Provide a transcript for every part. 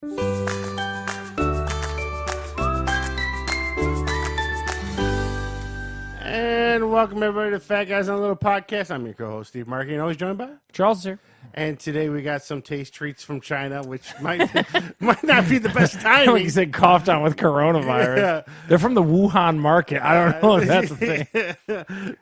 And welcome everybody to Fat Guys on a Little Podcast. I'm your co-host Steve Markey, and always joined by Charles here. And today we got some taste treats from China, which might not be the best timing. Like you said, coughed on with coronavirus. Yeah. They're from the Wuhan market. I don't know if that's the thing.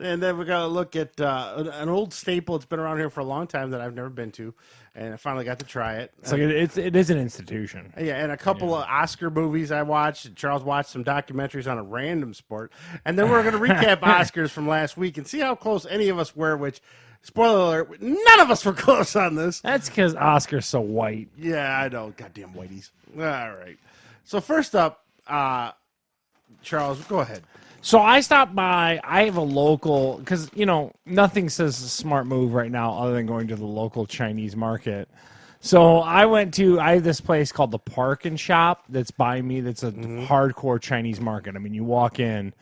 And then we got to look at an old staple. It's been around here for a long time that I've never been to, and I finally got to try it. So it is an institution. Yeah, and a couple of Oscar movies I watched. Charles watched some documentaries on a random sport, and then we're going to recap Oscars from last week and see how close any of us were. Which, spoiler alert, none of us were close on this. That's because Oscar's so white. Yeah, I know. Goddamn whiteys. All right. So first up, Charles, go ahead. So I stopped by. I have a local, because, nothing says a smart move right now other than going to the local Chinese market. So I have this place called the Park and Shop that's by me. That's a hardcore Chinese market. I mean, you walk in,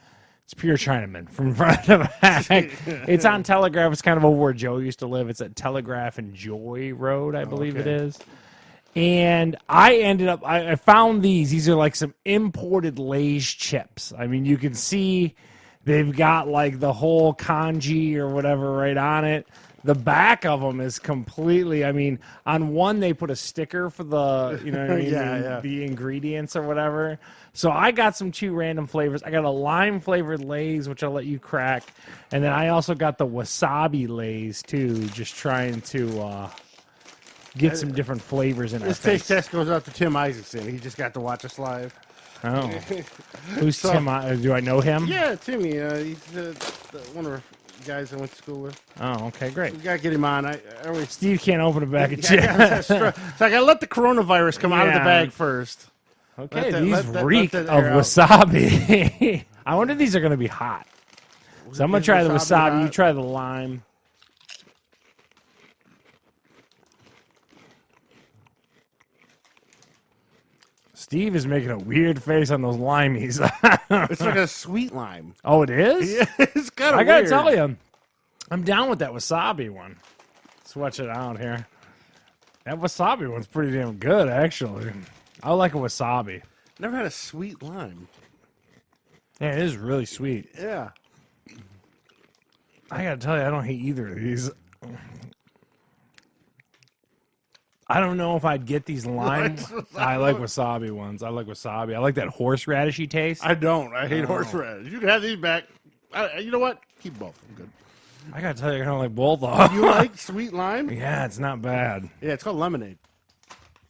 it's pure Chinaman from front to back. It's on Telegraph. It's kind of over where Joe used to live. It's at Telegraph and Joy Road, I believe it is. And I found these. These are like some imported Lay's chips. I mean, you can see they've got like the whole kanji or whatever right on it. The back of them is completely, I mean, on one they put a sticker for the, the ingredients or whatever. So I got some 2 random flavors. I got a lime flavored Lay's, which I'll let you crack. And then I also got the wasabi Lay's too, just trying to get some different flavors in this taste test goes out to Tim Isaacson. He just got to watch us live. Oh. Who's Tim? Do I know him? Yeah, Timmy. He's one of our guys I went to school with. Oh, okay, great. We got to get him on. Steve can't open a bag of chips. So I got to let the coronavirus come out of the bag first. Okay, these reek of wasabi. I wonder if these are going to be hot. So I'm going to try the wasabi. Hot? You try the lime. Steve is making a weird face on those limeys. It's like a sweet lime. Oh, it is? Yeah, it's kind of I got to tell you, I'm down with that wasabi one. Switch it out here. That wasabi one's pretty damn good, actually. I like a wasabi. Never had a sweet lime. Yeah, it is really sweet. Yeah. I got to tell you, I don't hate either of these. I don't know if I'd get these lime. I like wasabi ones. I like wasabi. I like that horseradishy taste. I don't. I hate horseradish. You can have these back. You know what? Keep both. I'm good. I got to tell you, I kind of like both of them. You like sweet lime? Yeah, it's not bad. Yeah, it's called lemonade.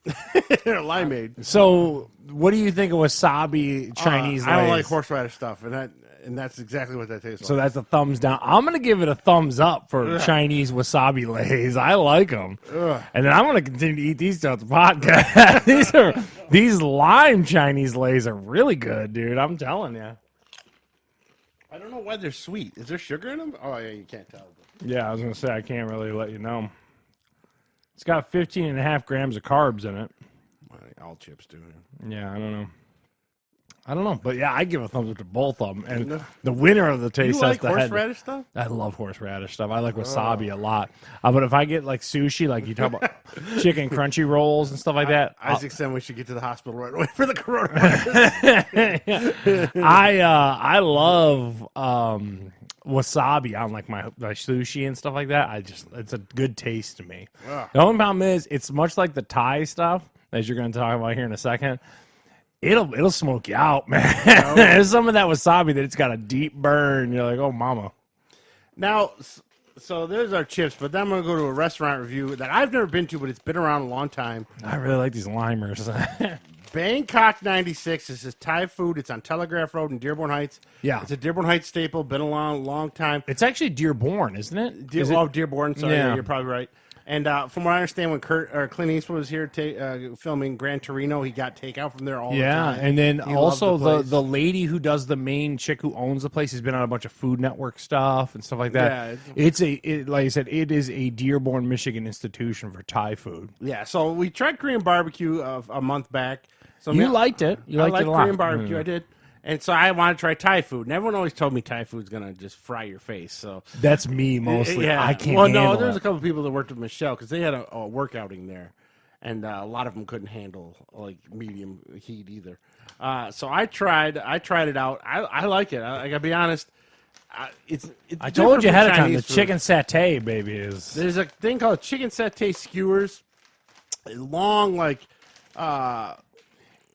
Limeade. So, what do you think of wasabi Chinese Lay's? I don't like horseradish stuff, and that's exactly what that tastes like. So that's a thumbs down. I'm going to give it a thumbs up for Chinese wasabi Lay's. I like them. And then I'm going to continue to eat these throughout the podcast. These lime Chinese Lay's are really good, dude. I'm telling you. I don't know why they're sweet. Is there sugar in them? Oh, yeah, you can't tell. Yeah, I was going to say, I can't really let you know. It's got 15.5 grams of carbs in it. All chips do. Yeah, I don't know. But yeah, I give a thumbs up to both of them. And the winner of the taste test. You like horseradish stuff? I love horseradish stuff. I like wasabi a lot. But if I get like sushi, like you talk about chicken crunchy rolls and stuff like that. Isaac said we should get to the hospital right away for the coronavirus. I love wasabi on like my sushi and stuff like that. It's a good taste to me. The only problem is it's much like the Thai stuff, as you're going to talk about here in a second. It'll smoke you out, man. There's some of that wasabi that it's got a deep burn. You're like, oh, mama. Now, so there's our chips, but then I'm going to go to a restaurant review that I've never been to, but it's been around a long time. I really like these limers. Bangkok 96. This is Thai food. It's on Telegraph Road in Dearborn Heights. Yeah. It's a Dearborn Heights staple. Been a long time. It's actually Dearborn, isn't it? Dearborn. Sorry, yeah. You're probably right. And from what I understand, when Clint Eastwood was here filming Gran Torino, he got takeout from there all the time. Yeah, and then also the lady who does the main chick who owns the place has been on a bunch of Food Network stuff and stuff like that. Yeah, like I said, it is a Dearborn, Michigan institution for Thai food. Yeah, so we tried Korean barbecue a month back. So you liked it. You liked it a lot. Korean barbecue. I did. And so I want to try Thai food. And everyone always told me Thai food's going to just fry your face. So that's me mostly. Yeah. I can't handle there's it. a couple of people that worked with Michelle because they had a workouting there. and a lot of them couldn't handle like medium heat either. So I tried it out. I like it. I gotta be honest. It's I told you ahead of time, the Chinese food. chicken satay, baby, is... There's a thing called chicken satay skewers. Long, like,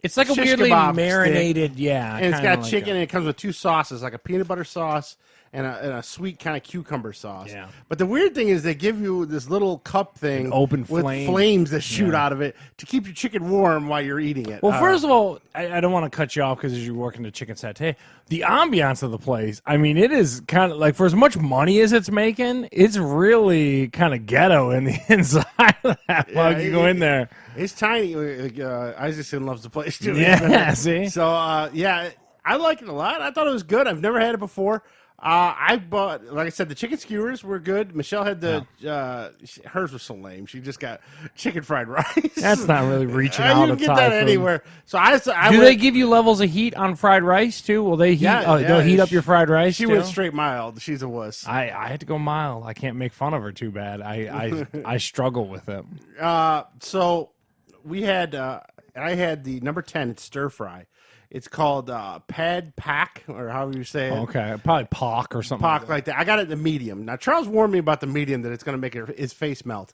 It's like a shish weirdly kebab marinated, yeah. and it's kinda got like chicken, and it comes with two sauces, like a peanut butter sauce and a sweet kind of cucumber sauce. Yeah. But the weird thing is they give you this little cup thing, open with flame. flames that shoot out of it to keep your chicken warm while you're eating it. Well, first of all, I don't want to cut you off because as you're working the chicken satay, the ambiance of the place, I mean, it is kind of like, for as much money as it's making, it's really kind of ghetto in the inside of that while you go in there. It's tiny. Isaacson loves the place too. Yeah, see? So, yeah, I like it a lot. I thought it was good. I've never had it before. I bought, like I said, the chicken skewers were good. Michelle had hers was so lame. She just got chicken fried rice. That's not really reaching I out didn't of get Thai that food. anywhere. So I Do they give you levels of heat on fried rice too? Will they heat? They'll heat up your fried rice. She too? went straight mild. She's a wuss. I had to go mild. I can't make fun of her too bad. I struggle with it. So we had, I had the number 10. It's stir fry. It's called Pad Pak, or however you say it. Okay, probably Pak or something. Pak like that. I got it in the medium. Now Charles warned me about the medium that it's going to make his face melt,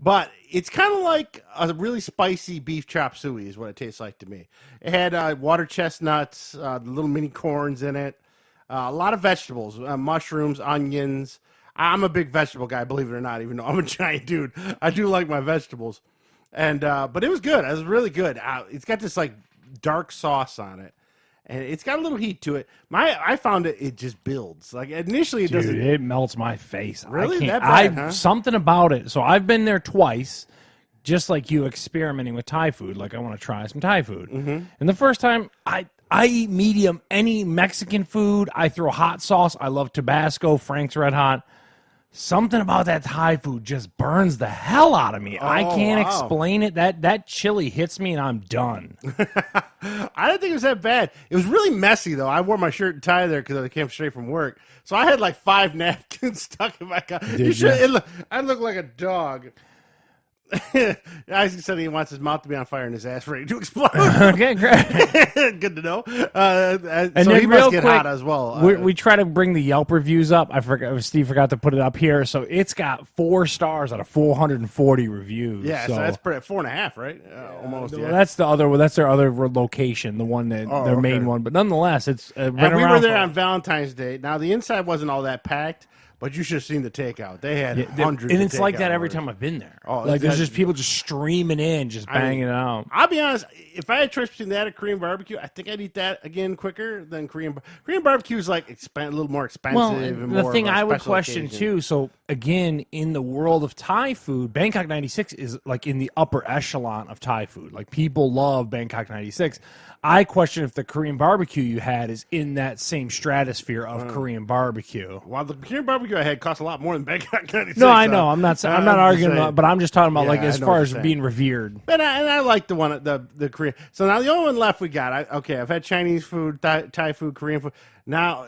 but it's kind of like a really spicy beef chop suey is what it tastes like to me. It had water chestnuts, little mini corns in it, a lot of vegetables, mushrooms, onions. I'm a big vegetable guy, believe it or not. Even though I'm a giant dude, I do like my vegetables. And but it was good. It was really good. It's got this like dark sauce on it, and it's got a little heat to it. I found it just builds. Like initially it doesn't. Dude, it melts my face. Really? I can't. That bad, huh? Something about it. So I've been there twice, just like you, experimenting with Thai food. Like I want to try some Thai food. Mm-hmm. And the first time I eat medium any Mexican food. I throw hot sauce. I love Tabasco, Frank's Red Hot. Something about that Thai food just burns the hell out of me. I can't explain it. That chili hits me and I'm done. I didn't think it was that bad. It was really messy though. I wore my shirt and tie there because I came straight from work, so I had like 5 napkins stuck in my car. I look like a dog. Isaac said he wants his mouth to be on fire and his ass ready to explode. Okay, great. Good to know. And so then he real must get quick, hot as well. We try to bring the Yelp reviews up. Steve forgot to put it up here. So it's got 4 stars out of 440 reviews. yeah, so that's pretty, 4.5, right? Almost. Well, Yeah. that's the other. That's their other location, the one that their main one. But nonetheless, it's And we were there on Valentine's Day. Now the inside wasn't all that packed, but you should have seen the takeout. They had hundreds. and of it's like takeout that every orders. time I've been there. Oh, like there's that's- just people just streaming in, just banging it out. I'll be honest. If I had a choice between that and Korean barbecue, I think I'd eat that again quicker than Korean barbecue is like a little more expensive. Well, and the more thing of a I would special question occasion. too. So again, in the world of Thai food, Bangkok 96 is like in the upper echelon of Thai food. Like people love Bangkok 96. I question if the Korean barbecue you had is in that same stratosphere of Korean barbecue. Well, the Korean barbecue I had cost a lot more than Bangkok 96. No, I know. I'm not arguing, saying. but I'm just talking about Yeah, like I as know far what as you're saying. being revered. And I like the Korean. So now the only one left we got. I've had Chinese food, Thai food, Korean food. Now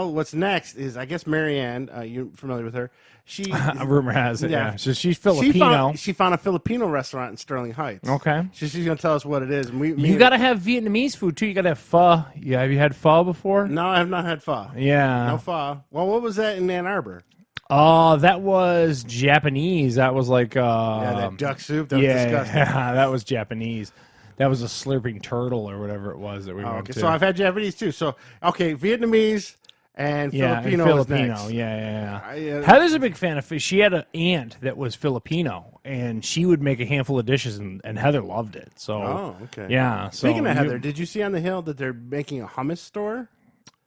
what's next is I guess Marianne. You're familiar with her? She Rumor has it, yeah. So she's Filipino. She found a Filipino restaurant in Sterling Heights. Okay. She's going to tell us what it is. And You got to have Vietnamese food too. You got to have pho. Yeah, have you had pho before? No, I have not had pho. Yeah. No pho. Well, what was that in Ann Arbor? That was Japanese. That was like That duck soup. That was disgusting. Yeah, that was Japanese. That was a slurping turtle or whatever it was that we went Okay, to. so I've had Japanese too. So okay, Vietnamese and Filipino. and is Filipino. next. Yeah. Heather's a big fan of fish. She had an aunt that was Filipino, and she would make a handful of dishes, and Heather loved it. So, Oh, okay. yeah. So Speaking of Heather, did you see on the hill that they're making a hummus store?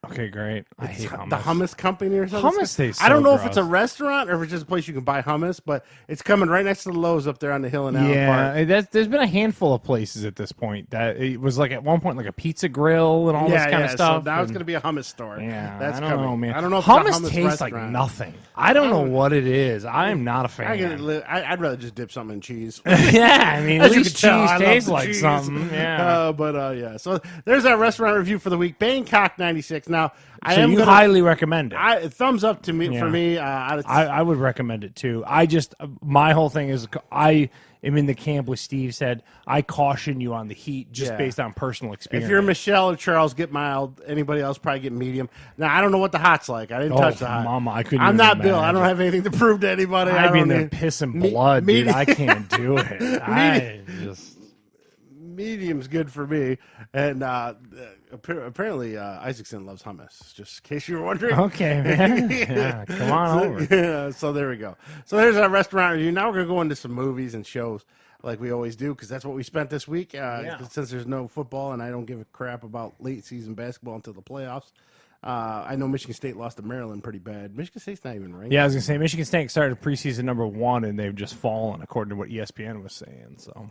okay, great. I hate hummus. The hummus company or something. Hummus tastes I don't so know if it's a gross. restaurant or if it's just a place you can buy hummus, but it's coming right next to the Lowe's up there on the hill in Allen Park. Yeah, there's been a handful of places at this point that it was like at one point like a pizza grill and all this kind of stuff. So now it's and- going to be a hummus store. Yeah, that's I don't coming. know, man. I don't know if hummus it's a hummus tastes like restaurant. nothing. I don't know what it is. I am not a fan. I'd rather just dip something in cheese. Yeah, I mean, at As you least can tell, I cheese love tastes the like cheese. something. Yeah. Yeah. So there's our restaurant review for the week. Bangkok 96. Now, I So am you gonna, highly recommend it. thumbs up to me for me. I would recommend it too. My whole thing is I am in the camp with Steve said. I caution you on the heat just based on personal experience. If you're Michelle or Charles, get mild. Anybody else probably get medium. Now I don't know what the hot's like. I didn't touch the hot. Mama, I couldn't. I'm even not Bill. I imagine. don't have anything to prove to anybody. I'd be in there need- pissing blood, dude. I can't do it. I just. Medium's good for me, and apparently Isaacson loves hummus. Just in case you were wondering. Okay, man. Yeah, come on over. Yeah, so there we go. So there's our restaurant review. Now we're gonna go into some movies and shows like we always do because that's what we spent this week. Since there's no football and I don't give a crap about late season basketball until the playoffs. I know Michigan State lost to Maryland pretty bad. Michigan State's not even ranked. Yeah, I was gonna say Michigan State started preseason number 1, and they've just fallen according to what ESPN was saying. So,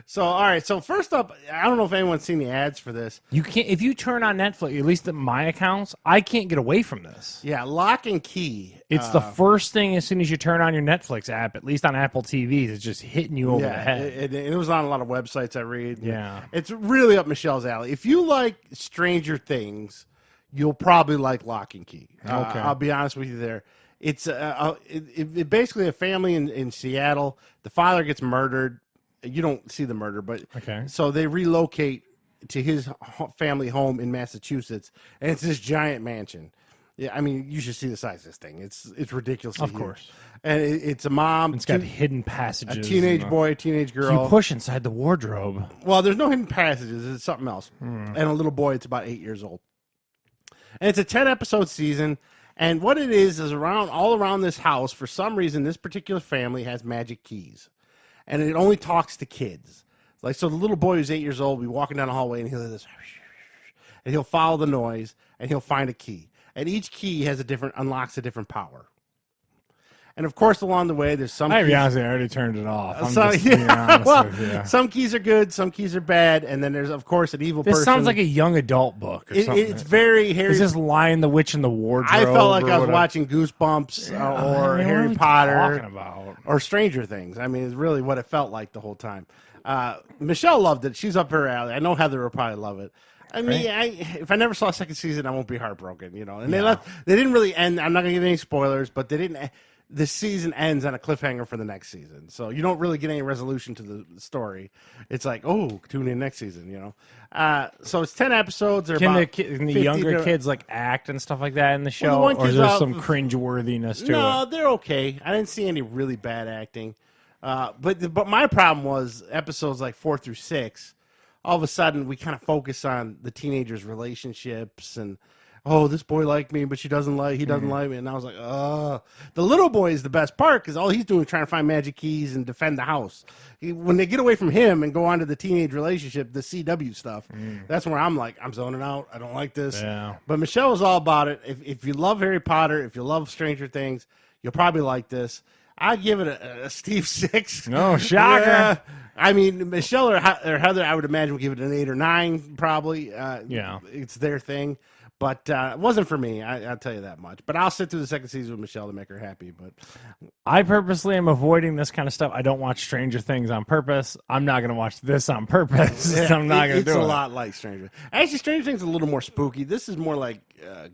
so all right. So first up, I don't know if anyone's seen the ads for this. you can't if you turn on Netflix. At least at my accounts, I can't get away from this. Yeah, Locke and Key. It's the first thing as soon as you turn on your Netflix app, at least on Apple TVs, it's just hitting you over the head. It was on a lot of websites I read. Yeah. It's really up Michelle's alley. If you like Stranger Things, you'll probably like Locke and Key. Okay. I'll be honest with you there. It's basically a family in Seattle. The father gets murdered. You don't see the murder, but Okay. so they relocate to his family home in Massachusetts, and it's this giant mansion. Yeah, I mean, you should see the size of this thing. It's ridiculous. Of course. And it's a mom. It's got hidden passages. a teenage boy, teenage girl. You push inside the wardrobe. Well, there's no hidden passages. It's something else. And a little boy. It's about 8 years old. And it's a 10-episode season. And what it is all around this house, for some reason, this particular family has magic keys. And it only talks to kids. Like, so the little boy who's 8 years old will be walking down the hallway, and he'll hear this, and he'll follow the noise, and he'll find a key. And each key unlocks a different power. And of course, along the way, there's some. I keys, already turned it off. I'm some, just being honest well, with you. some keys are good, some keys are bad, and then there's of course an evil This person. sounds like a young adult book or something. It's very Harry. Is this Lion the Witch in the Wardrobe? I felt like I was whatever? watching Goosebumps or I mean, Harry what are we Potter talking about? or Stranger Things. I mean, it's really what it felt like the whole time. Michelle loved it. She's up her alley. I know Heather will probably love it. I mean, if I never saw a second season, I won't be heartbroken, you know. And they didn't really end. I'm not gonna give any spoilers, but they didn't. The season ends on a cliffhanger for the next season, so you don't really get any resolution to the story. It's like, oh, tune in next season, you know. So it's 10 episodes. Can the younger kids like act and stuff like that in the show, one or is kid's there out- some cringeworthiness to No, it? they're okay. I didn't see any really bad acting. But my problem was episodes like 4 through 6. All of a sudden, we kind of focus on the teenagers' relationships and, oh, this boy liked me, but he doesn't like me. And I was like, oh. The little boy is the best part because all he's doing is trying to find magic keys and defend the house. When they get away from him and go on to the teenage relationship, the CW stuff, that's where I'm like, I'm zoning out. I don't like this. Yeah. But Michelle was all about it. If you love Harry Potter, if you love Stranger Things, you'll probably like this. I'd give it a Steve 6. No, shocker. Yeah. I mean, Michelle or Heather, I would imagine, would give it an 8 or 9, probably. Yeah. It's their thing. But it wasn't for me, I'll tell you that much. But I'll sit through the second season with Michelle to make her happy. But I purposely am avoiding this kind of stuff. I don't watch Stranger Things on purpose. I'm not going to watch this on purpose. I'm not going to do it. It's a lot like Stranger. Actually, Stranger Things is a little more spooky. This is more like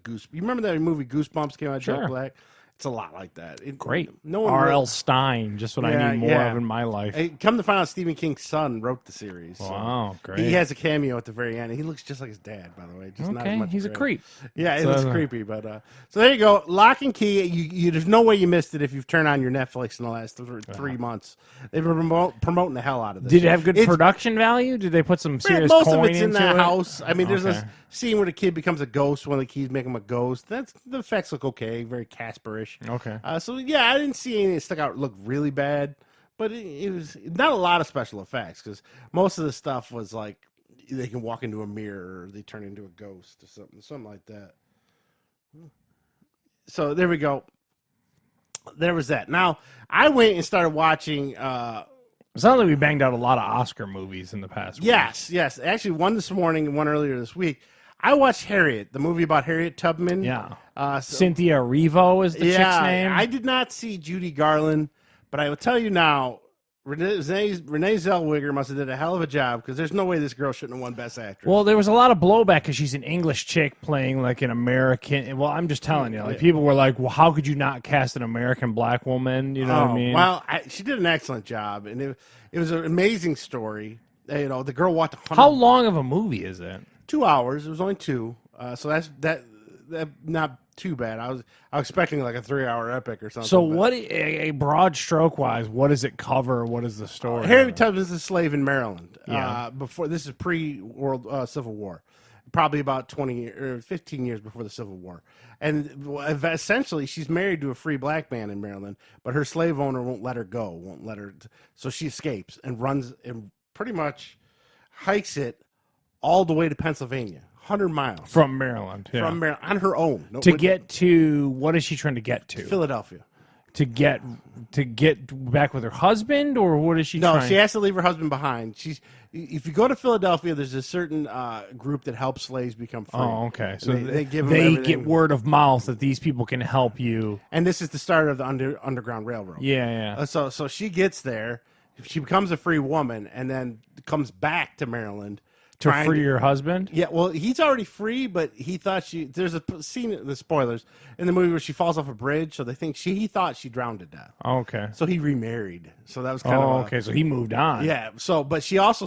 Goose. You remember that movie Goosebumps came out? Sure. Jack Black? It's a lot like that. Great. No one R.L. Stein, just what I need more of in my life. Hey, come to find out, Stephen King's son wrote the series. Wow, So great. He has a cameo at the very end. He looks just like his dad, by the way. Just not as Okay, much he's a gray. creep. Yeah, it So- looks creepy. But so there you go. Lock and Key. You there's no way you missed it if you've turned on your Netflix in the last 3 months. They've been promoting the hell out of this. Did it have good It's- production value? Did they put some serious most of coin it's in into the it? house. I mean, there's this Okay. scene where the kid becomes a ghost. One of the keys make him a ghost. The effects look okay, very Casperish. Okay. So yeah, I didn't see anything that stuck out look really bad, but it was not a lot of special effects because most of the stuff was like they can walk into a mirror or they turn into a ghost or something like that. So there we go. There was that. Now I went and started watching. It sounds like we banged out a lot of Oscar movies in the past week. Yes. Actually, one this morning and one earlier this week. I watched Harriet, the movie about Harriet Tubman. Yeah. So- Cynthia Erivo is the chick's name. I did not see Judy Garland, but I will tell you now, Renee Zellweger must have did a hell of a job because there's no way this girl shouldn't have won Best Actress. Well, there was a lot of blowback because she's an English chick playing like an American. Well, I'm just telling you, like people were like, "Well, how could you not cast an American black woman?" You know what I mean? Well, she did an excellent job, and it was an amazing story. You know, the girl walked 100. How long of a movie is it? 2 hours. It was only 2, so that not too bad. I was expecting like a 3-hour epic or something. So, what a broad stroke wise, what does it cover? What is the story? Harriet Tubman is a slave in Maryland. Yeah. Before this is pre-World Civil War, probably about 20 or 15 years before the Civil War, and essentially she's married to a free black man in Maryland, but her slave owner won't let her go, won't let her. So she escapes and runs and pretty much hikes it all the way to Pennsylvania. 100 miles from Maryland, from Maryland on her own get to what is she trying to get to? Philadelphia. To get back with her husband, or what is she? No, she has to leave her husband behind. If you go to Philadelphia, there's a certain group that helps slaves become free. Oh, okay. So they give them get word of mouth that these people can help you. And this is the start of the Underground Railroad. Yeah. So she gets there, she becomes a free woman, and then comes back to Maryland. To free your husband? Yeah, well, he's already free, but he thought there's a scene, the spoilers, in the movie where she falls off a bridge, so they think he thought she drowned to death. Okay. So he remarried. So that was kind of okay, so he moved on. Yeah, but she also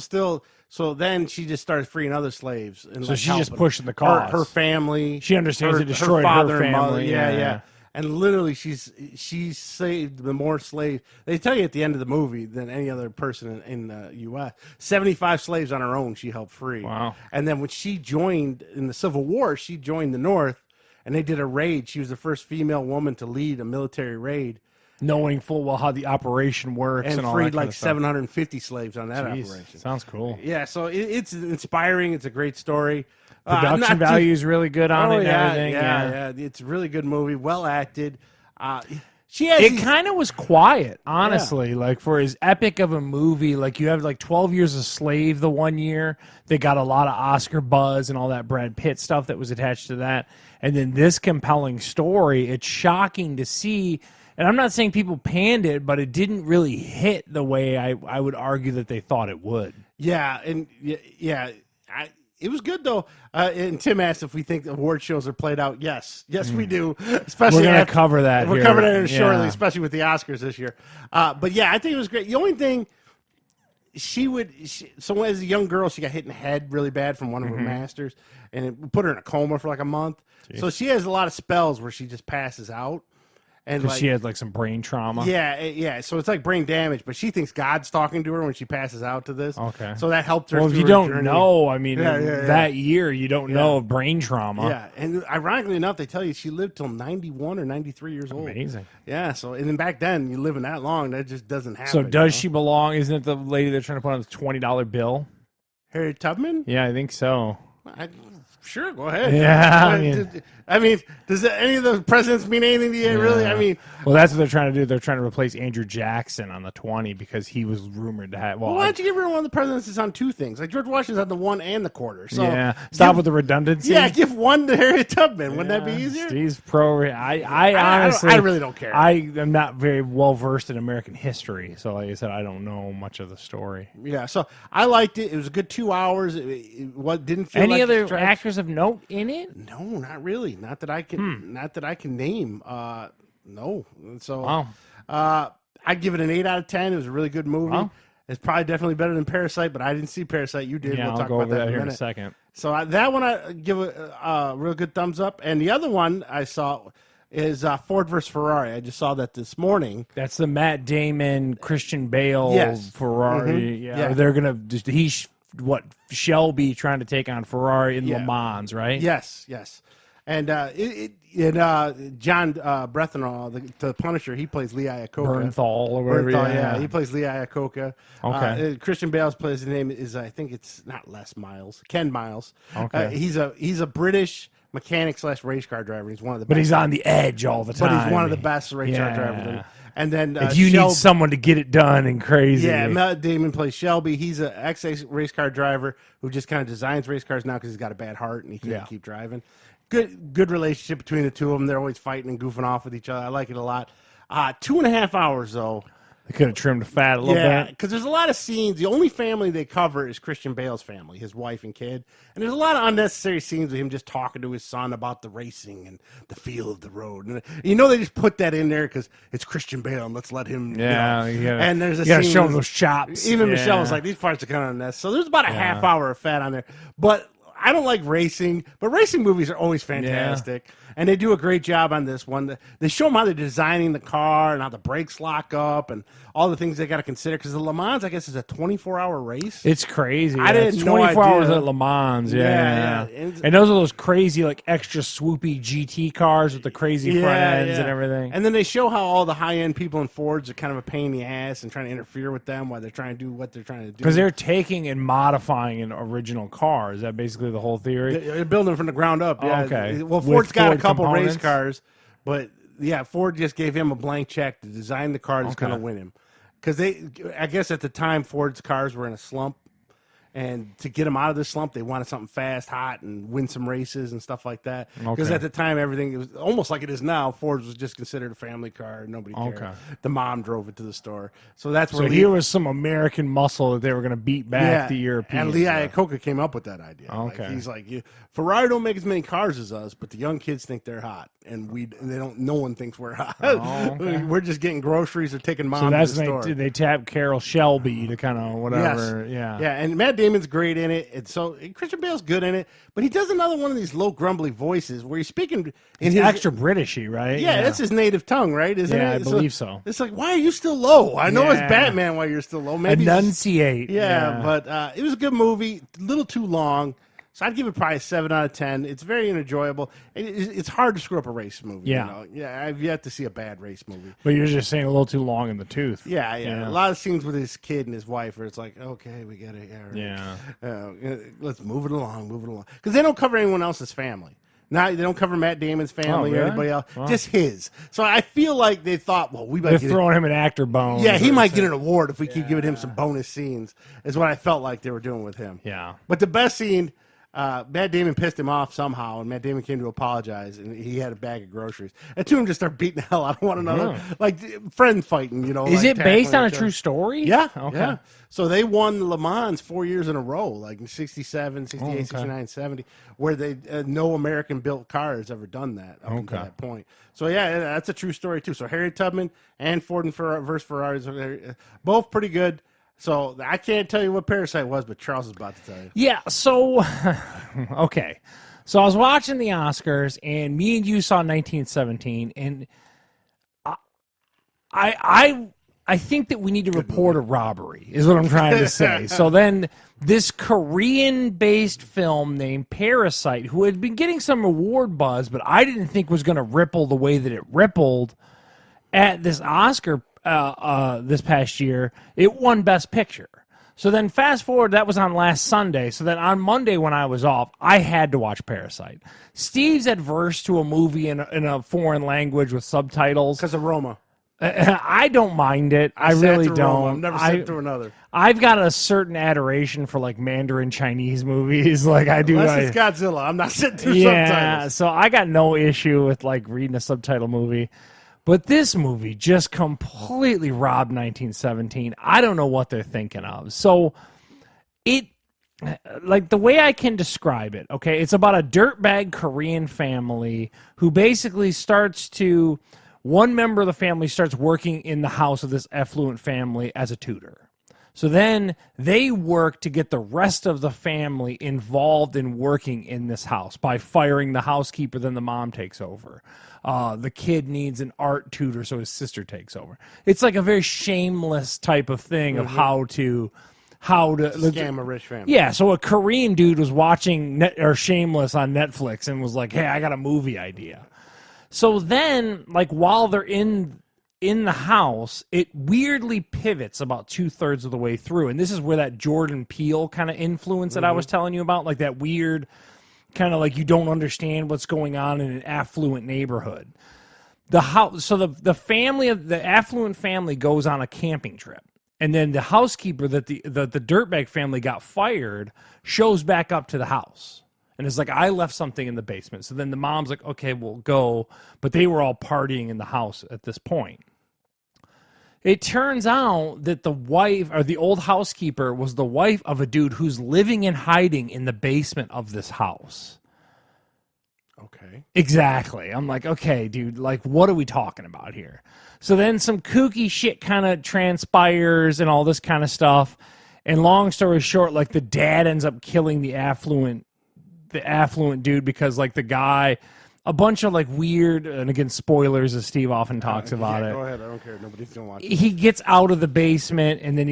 so then she just started freeing other slaves. And so she's just pushing the cause. Her family. She understands it destroyed her father her family. And mother. Yeah. And literally, she's saved the more slaves. They tell you at the end of the movie than any other person in the U.S. 75 slaves on her own she helped free. Wow. And then when she joined in the Civil War, she joined the North, and they did a raid. She was the first female woman to lead a military raid. Knowing full well how the operation works and all that freed kind like of stuff. 750 slaves on that operation. Sounds cool. Yeah, so it's inspiring. It's a great story. Production value is really good on it and everything. Yeah. It's a really good movie. Well acted. It kind of was quiet, honestly. Like for as epic of a movie, like you have like 12 Years a Slave the one year. They got a lot of Oscar buzz and all that Brad Pitt stuff that was attached to that. And then this compelling story, it's shocking to see. And I'm not saying people panned it, but it didn't really hit the way I would argue that they thought it would. Yeah, and it was good though. And Tim asked if we think award shows are played out. Yes, we do. Especially we're going to cover that. We're covering that shortly, especially with the Oscars this year. But yeah, I think it was great. The only thing so as a young girl, she got hit in the head really bad from one of her masters, and it put her in a coma for like a month. Jeez. So she has a lot of spells where she just passes out. And she had like some brain trauma. Yeah. So it's like brain damage, but she thinks God's talking to her when she passes out to this. Okay. So that helped her. Well, if you don't know, I mean, that year you don't know of brain trauma. Yeah, and ironically enough, they tell you she lived till 91 or 93 years old. Amazing. Yeah. So and then back then, you living that long, that just doesn't happen. So does she belong? Isn't it the lady they're trying to put on the $20 bill? Harriet Tubman? Yeah, I think so. Sure, go ahead. Yeah, I mean, does any of the presidents mean anything to you? Really? I mean, well, that's what they're trying to do. They're trying to replace Andrew Jackson on the 20 because he was rumored to have. Well, why don't you give her one of the presidents that's on 2 things? Like George Washington's on the 1 and the quarter. So stop with the redundancy. Yeah, give 1 to Harriet Tubman. Wouldn't that be easier? Steve's pro. I honestly, I really don't care. I am not very well versed in American history, so like I said, I don't know much of the story. Yeah, so I liked it. It was a good 2 hours. It didn't feel any like other actors of note in it? No, not really. Not that I can. Not that I can name. No. So I'd give it an 8 out of 10. It was a really good movie. Wow. It's probably definitely better than Parasite, but I didn't see Parasite. You did. Yeah, we'll I'll talk go about over that in here a in a minute. second. So that one I give a real good thumbs up. And the other one I saw is Ford versus Ferrari. I just saw that this morning. That's the Matt Damon, Christian Bale, Ferrari. Yeah, they're gonna just Shelby trying to take on Ferrari in Le Mans, right? Yes. And John Brethenall, the Punisher, he plays Lee Iacocca. Bernthal or whatever. He plays Lee Iacocca. Okay. Christian Bale's his name is I think it's not Les Miles, Ken Miles. Okay. He's a British mechanic / race car driver. He's one of the but he's on the edge all the time. But he's one of the best race car drivers. And then if you need someone to get it done and crazy. Yeah, Matt Damon plays Shelby. He's an ex-race car driver who just kind of designs race cars now because he's got a bad heart and he can't keep driving. Good relationship between the two of them. They're always fighting and goofing off with each other. I like it a lot. 2.5 hours though. They could have trimmed the fat a little Yeah, bit. because there's a lot of scenes. The only family they cover is Christian Bale's family, his wife and kid. And there's a lot of unnecessary scenes with him just talking to his son about the racing and the feel of the road. And they just put that in there because it's Christian Bale and let's let him. Yeah, and there's a you gotta scene show with- him those chops. Even Yeah. Michelle was like, these parts are kind of unnecessary. So there's about a half hour of fat on there. But I don't like racing, but racing movies are always fantastic. And they do a great job on this one. They show them how they're designing the car and how the brakes lock up and all the things they got to consider. Because the Le Mans, I guess, is a 24-hour race. It's crazy. I didn't It's know 24 hours idea. at Le Mans. Yeah. And those are those crazy, like, extra swoopy GT cars with the crazy front ends and everything. And then they show how all the high-end people in Fords are kind of a pain in the ass and trying to interfere with them while they're trying to do what they're trying to do. Because they're taking and modifying an original car. Is that basically the whole theory? They're building from the ground up. Yeah. Okay. Well, With Ford's got a Ford couple components? race cars, but yeah, Ford just gave him a blank check to design the car that's going to win him. Because I guess at the time, Ford's cars were in a slump. And to get them out of this slump, they wanted something fast, hot, and win some races and stuff like that. Because Okay. at the time, everything, it was almost like it is now. Ford was just considered a family car. Nobody cared. Okay. The mom drove it to the store. So that's So where here was some American muscle that they were going to beat back the Europeans. And Lee Iacocca came up with that idea. Okay. Like, he's like, Ferrari don't make as many cars as us, but the young kids think they're hot, and they don't. No one thinks we're hot. okay. We're just getting groceries or taking mom So to that's the store. they tap Carol Shelby to kind of whatever. Yes. Yeah, and Matt Damon's great in it. And so Christian Bale's good in it, but he does another one of these low grumbly voices where he's speaking in He's his extra Britishy, right? Yeah, that's his native tongue, right? Isn't Yeah, it? I believe so. It's like, why are you still low? I know it's Yeah. Batman. Why you're still low? Maybe Enunciate. Yeah, but it was a good movie. A little too long. So I'd give it probably a 7 out of 10. It's very enjoyable. It's hard to screw up a race movie. Yeah. You know? Yeah, I've yet to see a bad race movie. But you're just saying a little too long in the tooth. Yeah. Yeah. A lot of scenes with his kid and his wife where it's like, okay, we get it. Yeah. Let's move it along. Because they don't cover anyone else's family. They don't cover Matt Damon's family or really? anybody else. Wow. Just his. So I feel like they thought, well, we might They're get throwing him an actor bone. Yeah, he might get an award if we keep giving him some bonus scenes, is what I felt like they were doing with him. Yeah. But the best scene, Matt Damon pissed him off somehow, and Matt Damon came to apologize, and he had a bag of groceries. And two of them just start beating the hell out of one another, like friend fighting, Is like it based tackling on a each true other. story? Yeah. Okay. Yeah. So they won Le Mans 4 years in a row, like in 67, 68, 69, 70, where they no American-built car has ever done that up until that point. So, yeah, that's a true story, too. So Harriet Tubman and Ford and versus Ferrari, both pretty good. So I can't tell you what Parasite was, but Charles is about to tell you. Yeah, so okay. So I was watching the Oscars, and me and you saw 1917, and I think that we need to report a robbery, is what I'm trying to say. So then this Korean-based film named Parasite, who had been getting some award buzz, but I didn't think was going to ripple the way that it rippled at this Oscar this past year, it won Best Picture. So then fast forward, that was on last Sunday. So then on Monday when I was off, I had to watch Parasite. Steve's adverse to a movie in a foreign language with subtitles. Because of Roma. I don't mind it. I sat really through don't. Roma. I've never sat through another. I've got a certain adoration for like Mandarin Chinese movies. Like I do. Unless it's Godzilla. I'm not sitting through Yeah, subtitles. so I got no issue with like reading a subtitle movie. But this movie just completely robbed 1917. I don't know what they're thinking of. So it, like the way I can describe it, okay, it's about a dirtbag Korean family who basically one member of the family starts working in the house of this affluent family as a tutor. So then they work to get the rest of the family involved in working in this house by firing the housekeeper, then the mom takes over. The kid needs an art tutor, so his sister takes over. It's like a very shameless type of thing of how to Scam a rich family. Yeah, so a Korean dude was watching Shameless on Netflix and was like, "Hey, I got a movie idea." So then, like while they're in the house, it weirdly pivots about 2/3 of the way through, and this is where that Jordan Peele kind of influence that I was telling you about, like that weird kind of like you don't understand what's going on in an affluent neighborhood. The house, so the family of the affluent family goes on a camping trip, and then the housekeeper that the dirtbag family got fired shows back up to the house, and it's like, I left something in the basement. So then the mom's like, okay, we'll go, but they were all partying in the house at this point. It turns out that the wife or the old housekeeper was the wife of a dude who's living in hiding in the basement of this house. Okay. Exactly. I'm like, okay, dude, like, what are we talking about here? So then some kooky shit kind of transpires and all this kind of stuff. And long story short, like, the dad ends up killing the affluent dude because, like, the guy, a bunch of, like, weird, and again, spoilers, as Steve often talks about it. Go ahead. I don't care. Nobody's going to watch it. He gets out of the basement, and then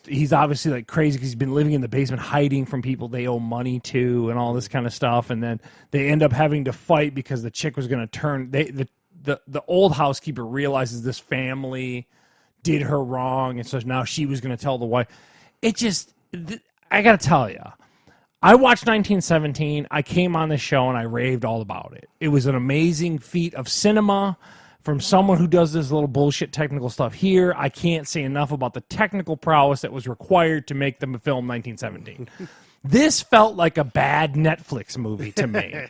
he's obviously, like, crazy because he's been living in the basement, hiding from people they owe money to and all this kind of stuff. And then they end up having to fight because the chick was going to turn... The old housekeeper realizes this family did her wrong, and so now she was going to tell the wife. It just... I got to tell you, I watched 1917. I came on the show, and I raved all about it. It was an amazing feat of cinema from someone who does this little bullshit technical stuff here. I can't say enough about the technical prowess that was required to make the film 1917. This felt like a bad Netflix movie to me.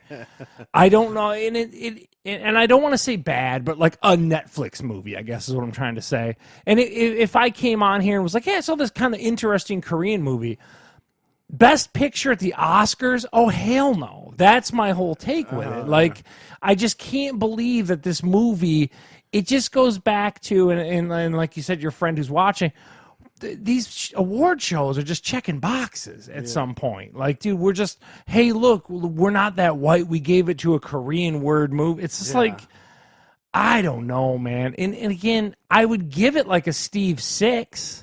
I don't know, and I don't want to say bad, but like a Netflix movie, I guess is what I'm trying to say. And if I came on here and was like, yeah, I saw this kind of interesting Korean movie, Best Picture at the Oscars? Oh, hell no. That's my whole take with it. Like, I just can't believe that this movie, it just goes back to, and like you said, your friend who's watching, these award shows are just checking boxes at some point. Like, dude, we're just, hey, look, we're not that white. We gave it to a Korean word movie. It's just like, I don't know, man. And again, I would give it like a Steve 6.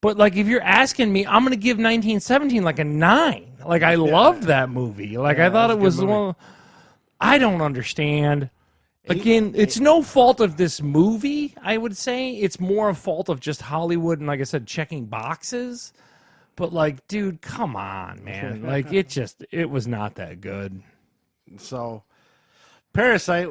But, like, if you're asking me, I'm going to give 1917 like a 9. Like, I loved that movie. Like, I thought it was one. I don't understand. Again, it's no fault of this movie, I would say. It's more a fault of just Hollywood and, like I said, checking boxes. But, like, dude, come on, man. Like, it was not that good. So, Parasite,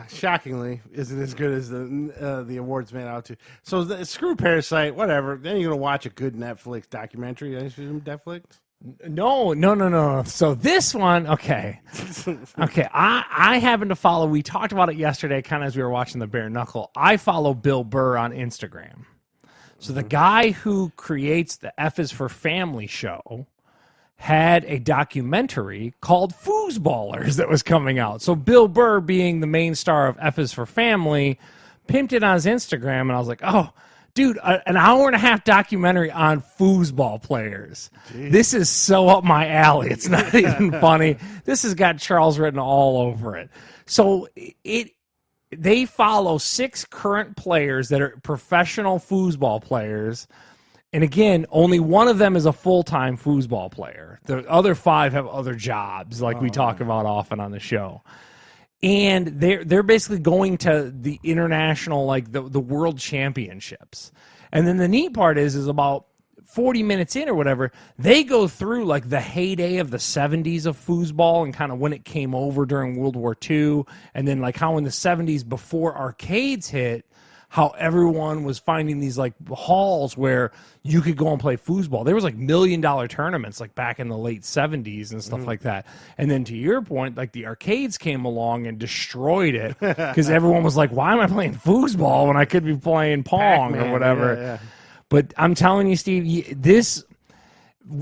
shockingly, isn't as good as the awards made out to. So screw Parasite, whatever. Then you're gonna watch a good Netflix documentary. I assume Netflix. No. So this one, okay. I happen to follow. We talked about it yesterday, kind of as we were watching the Bare Knuckle. I follow Bill Burr on Instagram. So the guy who creates the F is for Family show had a documentary called Foosballers that was coming out. So Bill Burr, being the main star of F is for Family, pimped it on his Instagram, and I was like, oh, dude, an hour and a half documentary on foosball players. Jeez. This is so up my alley. It's not even funny. This has got Charles written all over it. So they follow 6 current players that are professional foosball players. And again, only one of them is a full-time foosball player. The other 5 have other jobs, like we talk about often on the show. And they're basically going to the international, like the world championships. And then the neat part is about 40 minutes in or whatever, they go through like the heyday of the 70s of foosball and kind of when it came over during World War II. And then like how in the 70s before arcades hit, how everyone was finding these like halls where you could go and play foosball. There was like $1 million tournaments like back in the late 70s and stuff like that. And then to your point, like the arcades came along and destroyed it because everyone was like, why am I playing foosball when I could be playing Pong or whatever? Yeah. But I'm telling you, Steve,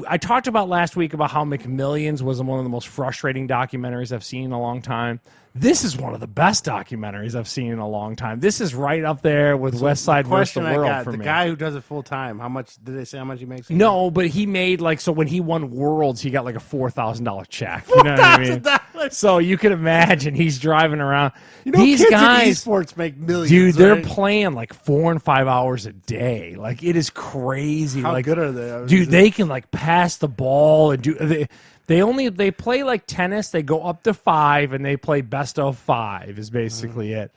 I talked about last week about how McMillions was one of the most frustrating documentaries I've seen in a long time. This is one of the best documentaries I've seen in a long time. This is right up there with West Side vs. the World for me. The guy who does it full time, how much did they say how much he makes? No, but he made like, so when he won Worlds, he got like a $4,000 check. You know what I mean? So you can imagine he's driving around. You know, these guys in esports make millions. Dude, they're playing like 4 and 5 hours a day. Like it is crazy. How like, good are they? Dude, they can like pass the ball and do. They play like tennis. They go up to 5 and they play best of 5 is basically it.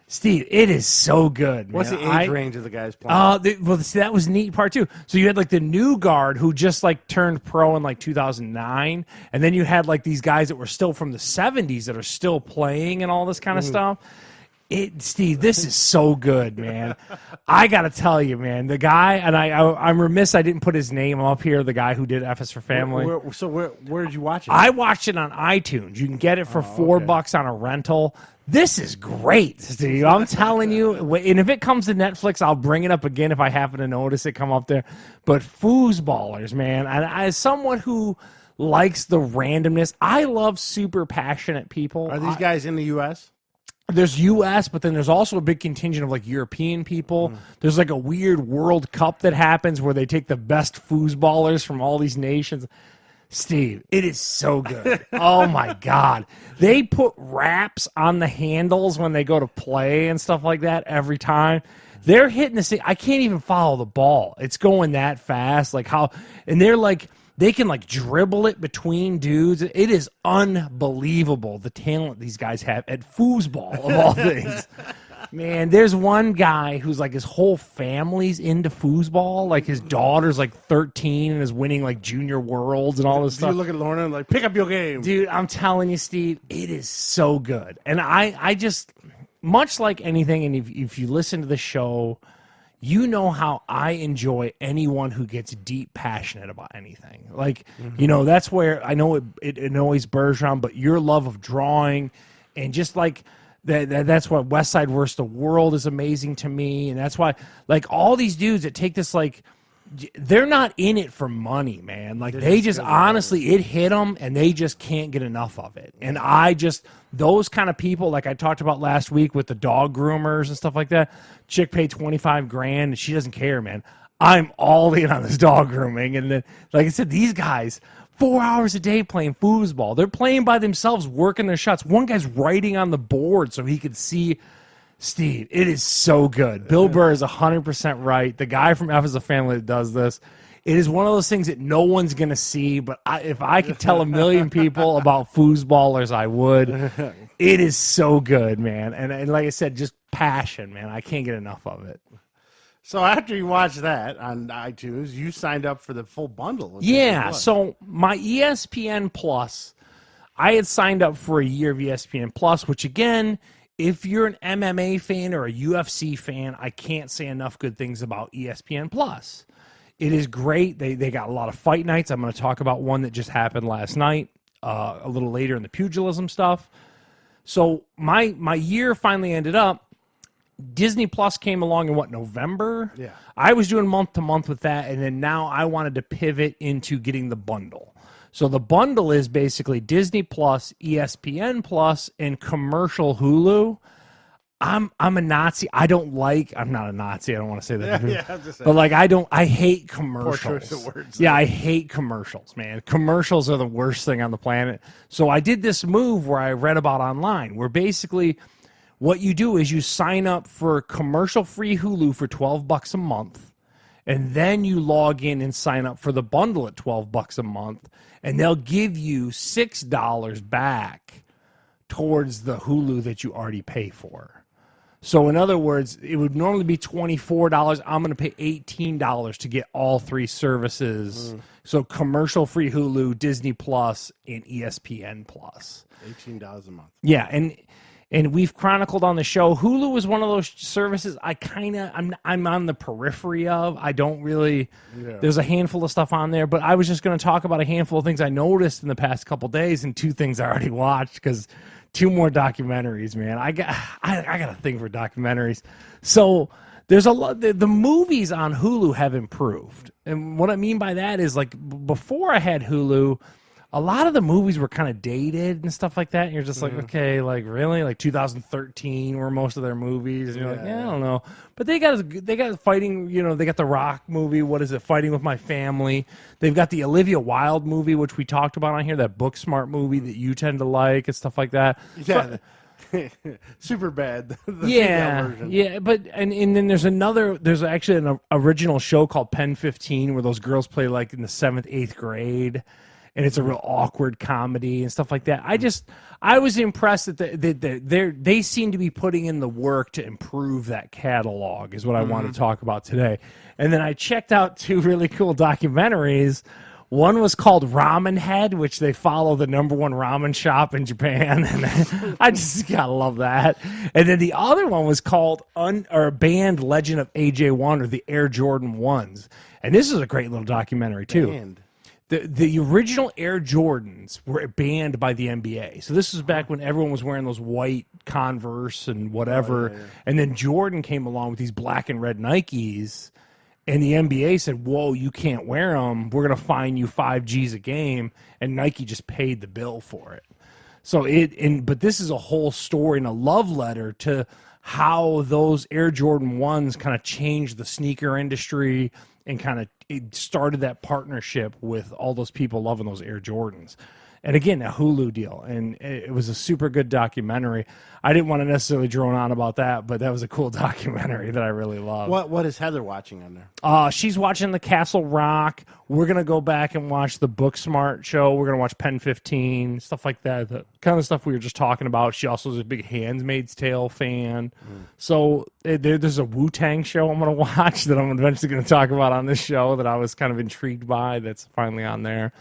Steve, it is so good, man. What's the age range of the guys playing? Well, see, that was neat part too. So you had like the new guard who just like turned pro in like 2009, and then you had like these guys that were still from the 70s that are still playing and all this kind of stuff. Steve, this is so good, man. I gotta tell you, man. The guy, and I'm remiss I didn't put his name up here. The guy who did F is for Family. Where did you watch it? I watched it on iTunes. You can get it for $4 on a rental. This is great, Steve. I'm telling you. And if it comes to Netflix, I'll bring it up again if I happen to notice it come up there. But Foosballers, man. And as someone who likes the randomness, I love super passionate people. Are these guys in the U.S.? There's U.S., but then there's also a big contingent of like European people. There's like a weird World Cup that happens where they take the best foosballers from all these nations. Steve, it is so good. Oh my God. They put wraps on the handles when they go to play and stuff like that every time. They're hitting the thing. I can't even follow the ball. It's going that fast. And they're like, they can like dribble it between dudes. It is unbelievable the talent these guys have at foosball of all things. Man, there's one guy who's like his whole family's into foosball. Like his daughter's like 13 and is winning like junior worlds and all this stuff. You look at Lorna and like, pick up your game. Dude, I'm telling you, Steve, it is so good. And I just, much like anything, and if you listen to the show, you know how I enjoy anyone who gets deep passionate about anything. Like, that's where I know it annoys Bergeron, but your love of drawing and just like that's what West Side versus the World is amazing to me. And that's why, like, all these dudes that take this, like, they're not in it for money, man. Like, they just honestly, it hit them and they just can't get enough of it. And those kind of people, like I talked about last week with the dog groomers and stuff like that, chick paid $25,000 and she doesn't care, man. I'm all in on this dog grooming. And then, like I said, these guys, 4 hours a day playing foosball. They're playing by themselves, working their shots. One guy's writing on the board so he could see. Steve, it is so good. Bill Burr is 100% right. The guy from F is a Family that does this. It is one of those things that no one's going to see, but if I could tell a million people about Foosballers, I would. It is so good, man. And like I said, just passion, man. I can't get enough of it. So after you watched that on iTunes, you signed up for the full bundle. Yeah, so my ESPN Plus, I had signed up for a year of ESPN Plus, which again, if you're an MMA fan or a UFC fan, I can't say enough good things about ESPN Plus. It is great. They got a lot of fight nights. I'm going to talk about one that just happened last night, a little later in the pugilism stuff. So my year finally ended up. Disney Plus came along in November? Yeah. I was doing month to month with that, and then now I wanted to pivot into getting the bundle. So the bundle is basically Disney Plus, ESPN Plus, and commercial Hulu. I'm a Nazi. I'm not a Nazi. I don't want to say that. But like I hate commercials. Poor choice of words. Yeah, I hate commercials, man. Commercials are the worst thing on the planet. So I did this move where I read about online where basically what you do is you sign up for commercial-free Hulu for $12 a month, and then you log in and sign up for the bundle at $12 a month, and they'll give you $6 back towards the Hulu that you already pay for. So in other words, it would normally be $24. I'm going to pay $18 to get all three services. So commercial-free Hulu, Disney Plus, and ESPN Plus. $18 a month. Yeah, and we've chronicled on the show, Hulu is one of those services I'm on the periphery of. I don't really, there's a handful of stuff on there, but I was just going to talk about a handful of things I noticed in the past couple days and two things I already watched because 2 more documentaries, man. I got a thing for documentaries. So there's a lot, the movies on Hulu have improved. And what I mean by that is like before I had Hulu, a lot of the movies were kind of dated and stuff like that. And you're just like, okay, like really? Like 2013 were most of their movies. And you're like, yeah, I don't know. But they got fighting, they got the Rock movie. What is it? Fighting with My Family. They've got the Olivia Wilde movie, which we talked about on here, that Booksmart movie that you tend to like and stuff like that. Yeah. Super bad. Yeah. But and then there's actually an original show called Pen 15 where those girls play like in the 7th, 8th grade. And it's a real awkward comedy and stuff like that. I was impressed that they seem to be putting in the work to improve that catalog is what I want to talk about today. And then I checked out 2 really cool documentaries. One was called Ramen Head, which they follow the #1 ramen shop in Japan, and I just gotta love that. And then the other one was called Band Legend of AJ1, or the Air Jordan Ones, and this is a great little documentary too. Band. The original Air Jordans were banned by the NBA. So this was back when everyone was wearing those white Converse and whatever. And then Jordan came along with these black and red Nikes. And the NBA said, whoa, you can't wear them. We're going to fine you 5 G's a game. And Nike just paid the bill for it. So but this is a whole story and a love letter to how those Air Jordan 1s kind of changed the sneaker industry and kind of it started that partnership with all those people loving those Air Jordans. And again, a HULU deal. And it was a super good documentary. I didn't want to necessarily drone on about that, but that was a cool documentary that I really love. What is Heather watching on there? She's watching the Castle Rock. We're going to go back and watch the Booksmart show. We're going to watch Pen 15, stuff like that. The kind of stuff we were just talking about. She also is a big Handmaid's Tale fan. So there's a Wu-Tang show I'm going to watch that I'm eventually going to talk about on this show that I was kind of intrigued by that's finally on there.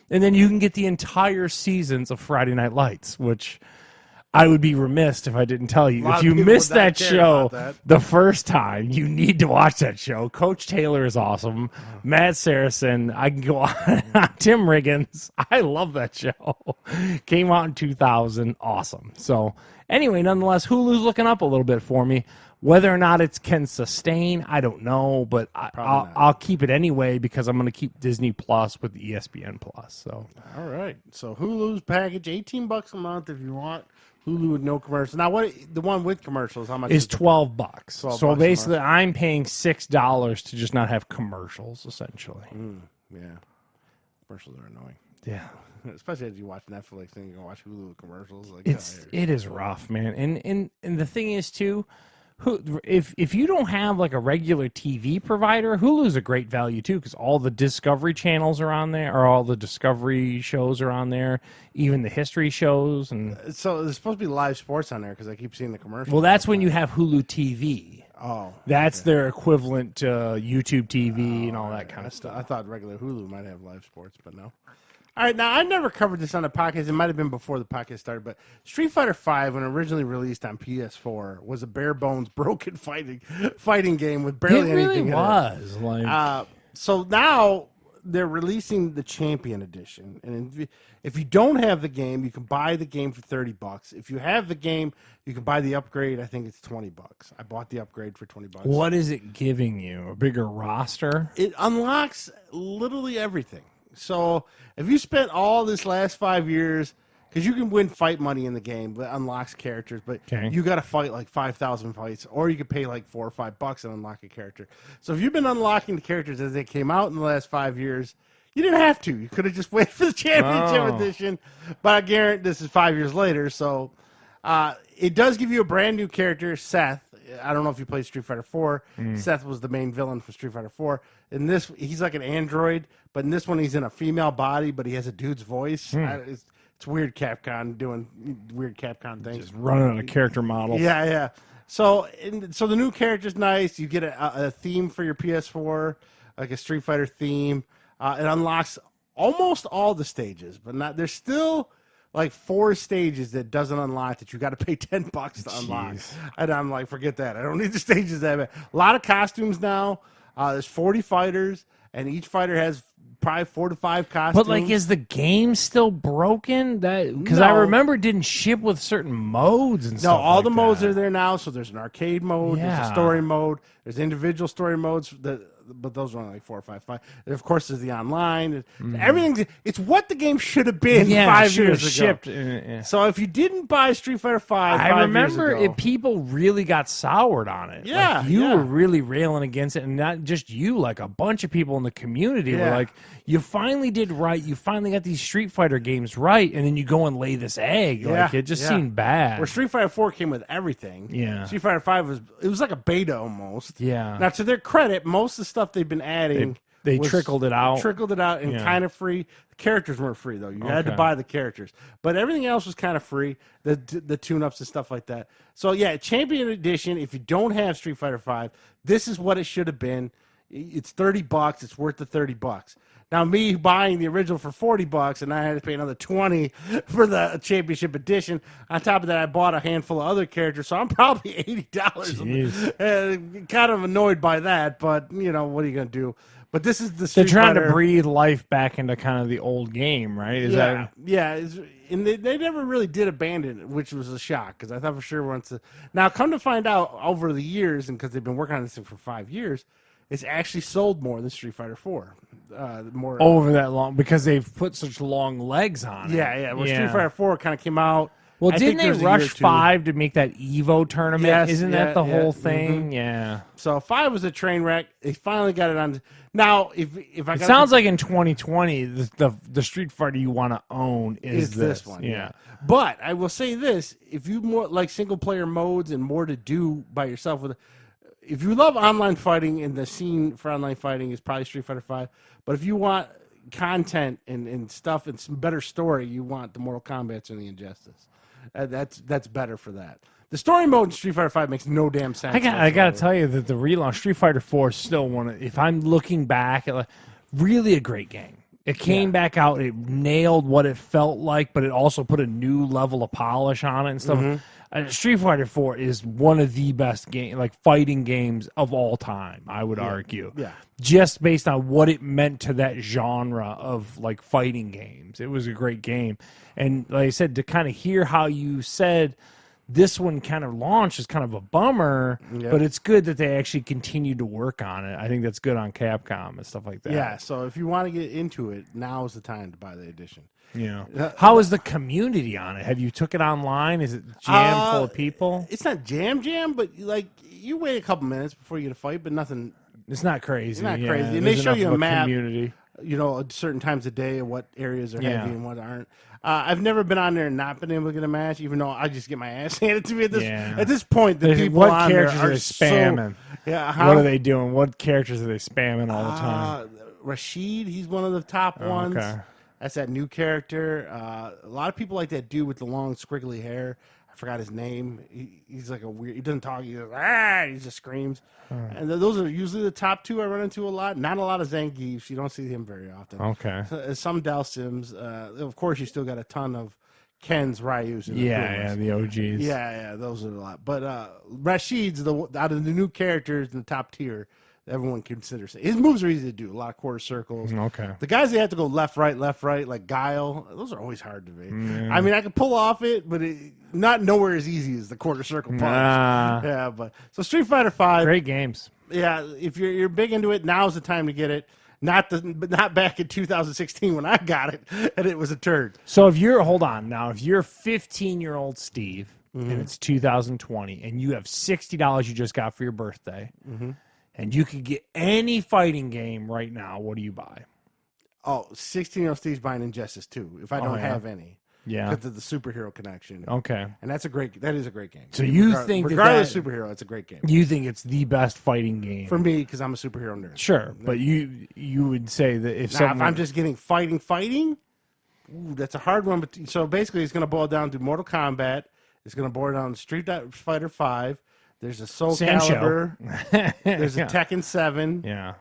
And then you can get the entire seasons of Friday Night Lights, which I would be remiss if I didn't tell you. If you missed that show the first time, you need to watch that show. Coach Taylor is awesome. Matt Saracen. I can go on. Tim Riggins. I love that show. Came out in 2000. Awesome. So anyway, nonetheless, Hulu's looking up a little bit for me. Whether or not it can sustain, I don't know, but I'll keep it anyway because I'm going to keep Disney Plus with ESPN Plus. So, all right. So Hulu's package, $18 a month if you want Hulu with no commercials. Now, what the one with commercials? How much is $12? So basically, I'm paying $6 to just not have commercials, essentially. Yeah, commercials are annoying. Yeah. Especially as you watch Netflix and you can watch Hulu with commercials. Like it is rough, man. And the thing is too. If you don't have like a regular TV provider, Hulu's a great value too because all the Discovery channels are on there, or all the Discovery shows are on there, even the history shows. And so there's supposed to be live sports on there because I keep seeing the commercials. Well, that's when you have Hulu TV. Oh, that's their equivalent to YouTube TV and all that kind of stuff. I thought regular Hulu might have live sports, but no. All right, now I never covered this on the podcast. It might have been before the podcast started, but Street Fighter V, when originally released on PS4, was a bare bones, broken fighting game with barely anything in it. It really was. So now they're releasing the Champion Edition, and if you don't have the game, you can buy the game for $30. If you have the game, you can buy the upgrade. I think it's $20. I bought the upgrade for $20. What is it giving you? A bigger roster? It unlocks literally everything. So if you spent all this last 5 years, because you can win fight money in the game that unlocks characters, but you got to fight like 5,000 fights, or you could pay like $4 or $5 and unlock a character. So if you've been unlocking the characters as they came out in the last 5 years, you didn't have to. You could have just waited for the Championship Edition. But I guarantee this is 5 years later, so it does give you a brand new character, Seth. I don't know if you played Street Fighter 4. Seth was the main villain for Street Fighter 4. In this, he's like an android, but in this one, he's in a female body, but he has a dude's voice. It's weird Capcom doing weird Capcom things. Just running on a character model. Yeah. So the new character's nice. You get a theme for your PS4, like a Street Fighter theme. It unlocks almost all the stages, but not. There's still like 4 stages that doesn't unlock that you got to pay $10 to unlock. And I'm like, forget that. I don't need the stages that bad. A lot of costumes now. There's 40 fighters, and each fighter has probably 4 to 5 costumes. But like, is the game still broken? Because I remember it didn't ship with certain modes and stuff. No, all like the modes that. are there now. So there's an arcade mode, there's a story mode, there's individual story modes but those run like 4 or 5. And of course, there's the online. Everything. It's what the game should have been 5 years ago. Shipped. So if you didn't buy Street Fighter 5, I remember people really got soured on it. Yeah, like, you were really railing against it, and not just you. Like a bunch of people in the community were like, "You finally did right. You finally got these Street Fighter games right, and then you go and lay this egg." Like it just seemed bad. Where Street Fighter 4 came with everything. Yeah. Street Fighter 5 was like a beta almost. Yeah. Now to their credit, most of the stuff they've been adding, they trickled it out. And kind of free. The characters weren't free though. You had to buy the characters, but everything else was kind of free. The tune-ups and stuff like that. So yeah, Champion Edition. If you don't have Street Fighter 5, this is what it should have been. It's $30. It's worth the $30. Now, me buying the original for $40, and I had to pay another $20 for the championship edition. On top of that, I bought a handful of other characters, so I'm probably $80. Kind of annoyed by that, but what are you going to do? But this is the Street They're trying Fighter. to breathe life back into kind of the old game, right? And they never really did abandon it, which was a shock because I thought for sure once. Now, come to find out, over the years, and because they've been working on this thing for 5 years, it's actually sold more than Street Fighter 4. More over that long because they've put such long legs on it. Yeah. Well, Street Fighter 4 kind of came out. Well, I didn't think they there was a year rush or two. 5 to make that Evo tournament? Yes, Isn't that the whole thing? Yeah. So 5 was a train wreck. They finally got it on. Now, if I It got sounds like in 2020, the Street Fighter you want to own is this one. Yeah. But I will say this: if you more like single player modes and more to do by yourself with, if you love online fighting and the scene for online fighting is probably Street Fighter 5. But if you want content and stuff and some better story, you want the Mortal Kombat's and the Injustice. That's better for that. The story mode in Street Fighter 5 makes no damn sense. I got to tell you that the relaunch Street Fighter 4 is still one of, if I'm looking back at really a great game. It came back out, it nailed what it felt like, but it also put a new level of polish on it and stuff. Street Fighter 4 is one of the best fighting games of all time, I would argue. Yeah. Just based on what it meant to that genre of fighting games. It was a great game. And like I said, to kind of hear how you said this one kind of launched is kind of a bummer, but it's good that they actually continue to work on it. I think that's good on Capcom and stuff like that. Yeah, so if you want to get into it, now is the time to buy the edition. Yeah. How is the community on it? Have you took it online? Is it jammed full of people? It's not jam, but you wait a couple minutes before you get a fight, but nothing. It's not crazy. It's not yeah. crazy. And There's they show enough you of a map. Community. At certain times of day, what areas are heavy and what aren't. I've never been on there and not been able to get a match, even though I just get my ass handed to me at this point. The people what on characters there are they spamming? What are they doing? What characters are they spamming all the time? Rashid, he's one of the top ones. Okay. That's that new character. A lot of people like that dude with the long squiggly hair. I forgot his name. He's like a weird. He doesn't talk. He goes, he just screams. And those are usually the top two I run into a lot. Not a lot of Zangiefs. You don't see him very often. Okay. Some Dalsims. Of course, you still got a ton of Ken's, Ryu's. And The OGs. Yeah, those are a lot. But Rashid's out of the new characters in the top tier. Everyone considers his moves are easy to do. A lot of quarter circles. Okay. The guys that have to go left, right, like Guile, those are always hard to make. I mean, I can pull off it, but not nowhere as easy as the quarter circle punch. Yeah, but so Street Fighter 5. Great games. Yeah, if you're big into it, now's the time to get it. Not back in 2016 when I got it and it was a turd. So if you're 15-year-old Steve and it's 2020 and you have $60 you just got for your birthday. And you could get any fighting game right now. What do you buy? Oh, 16-year-old Steve's buying Injustice 2 if I don't have any. Yeah. Because of the superhero connection. Okay. And that is a great game. So you think regardless of superhero, it's a great game. You think it's the best fighting game? For me, because I'm a superhero nerd. Sure. But you would say that if I'm just getting fighting, ooh, that's a hard one. But so basically it's going to boil down to Mortal Kombat. It's going to boil down to Street Fighter 5. There's a Soul Calibur. There's a Tekken 7. Yeah.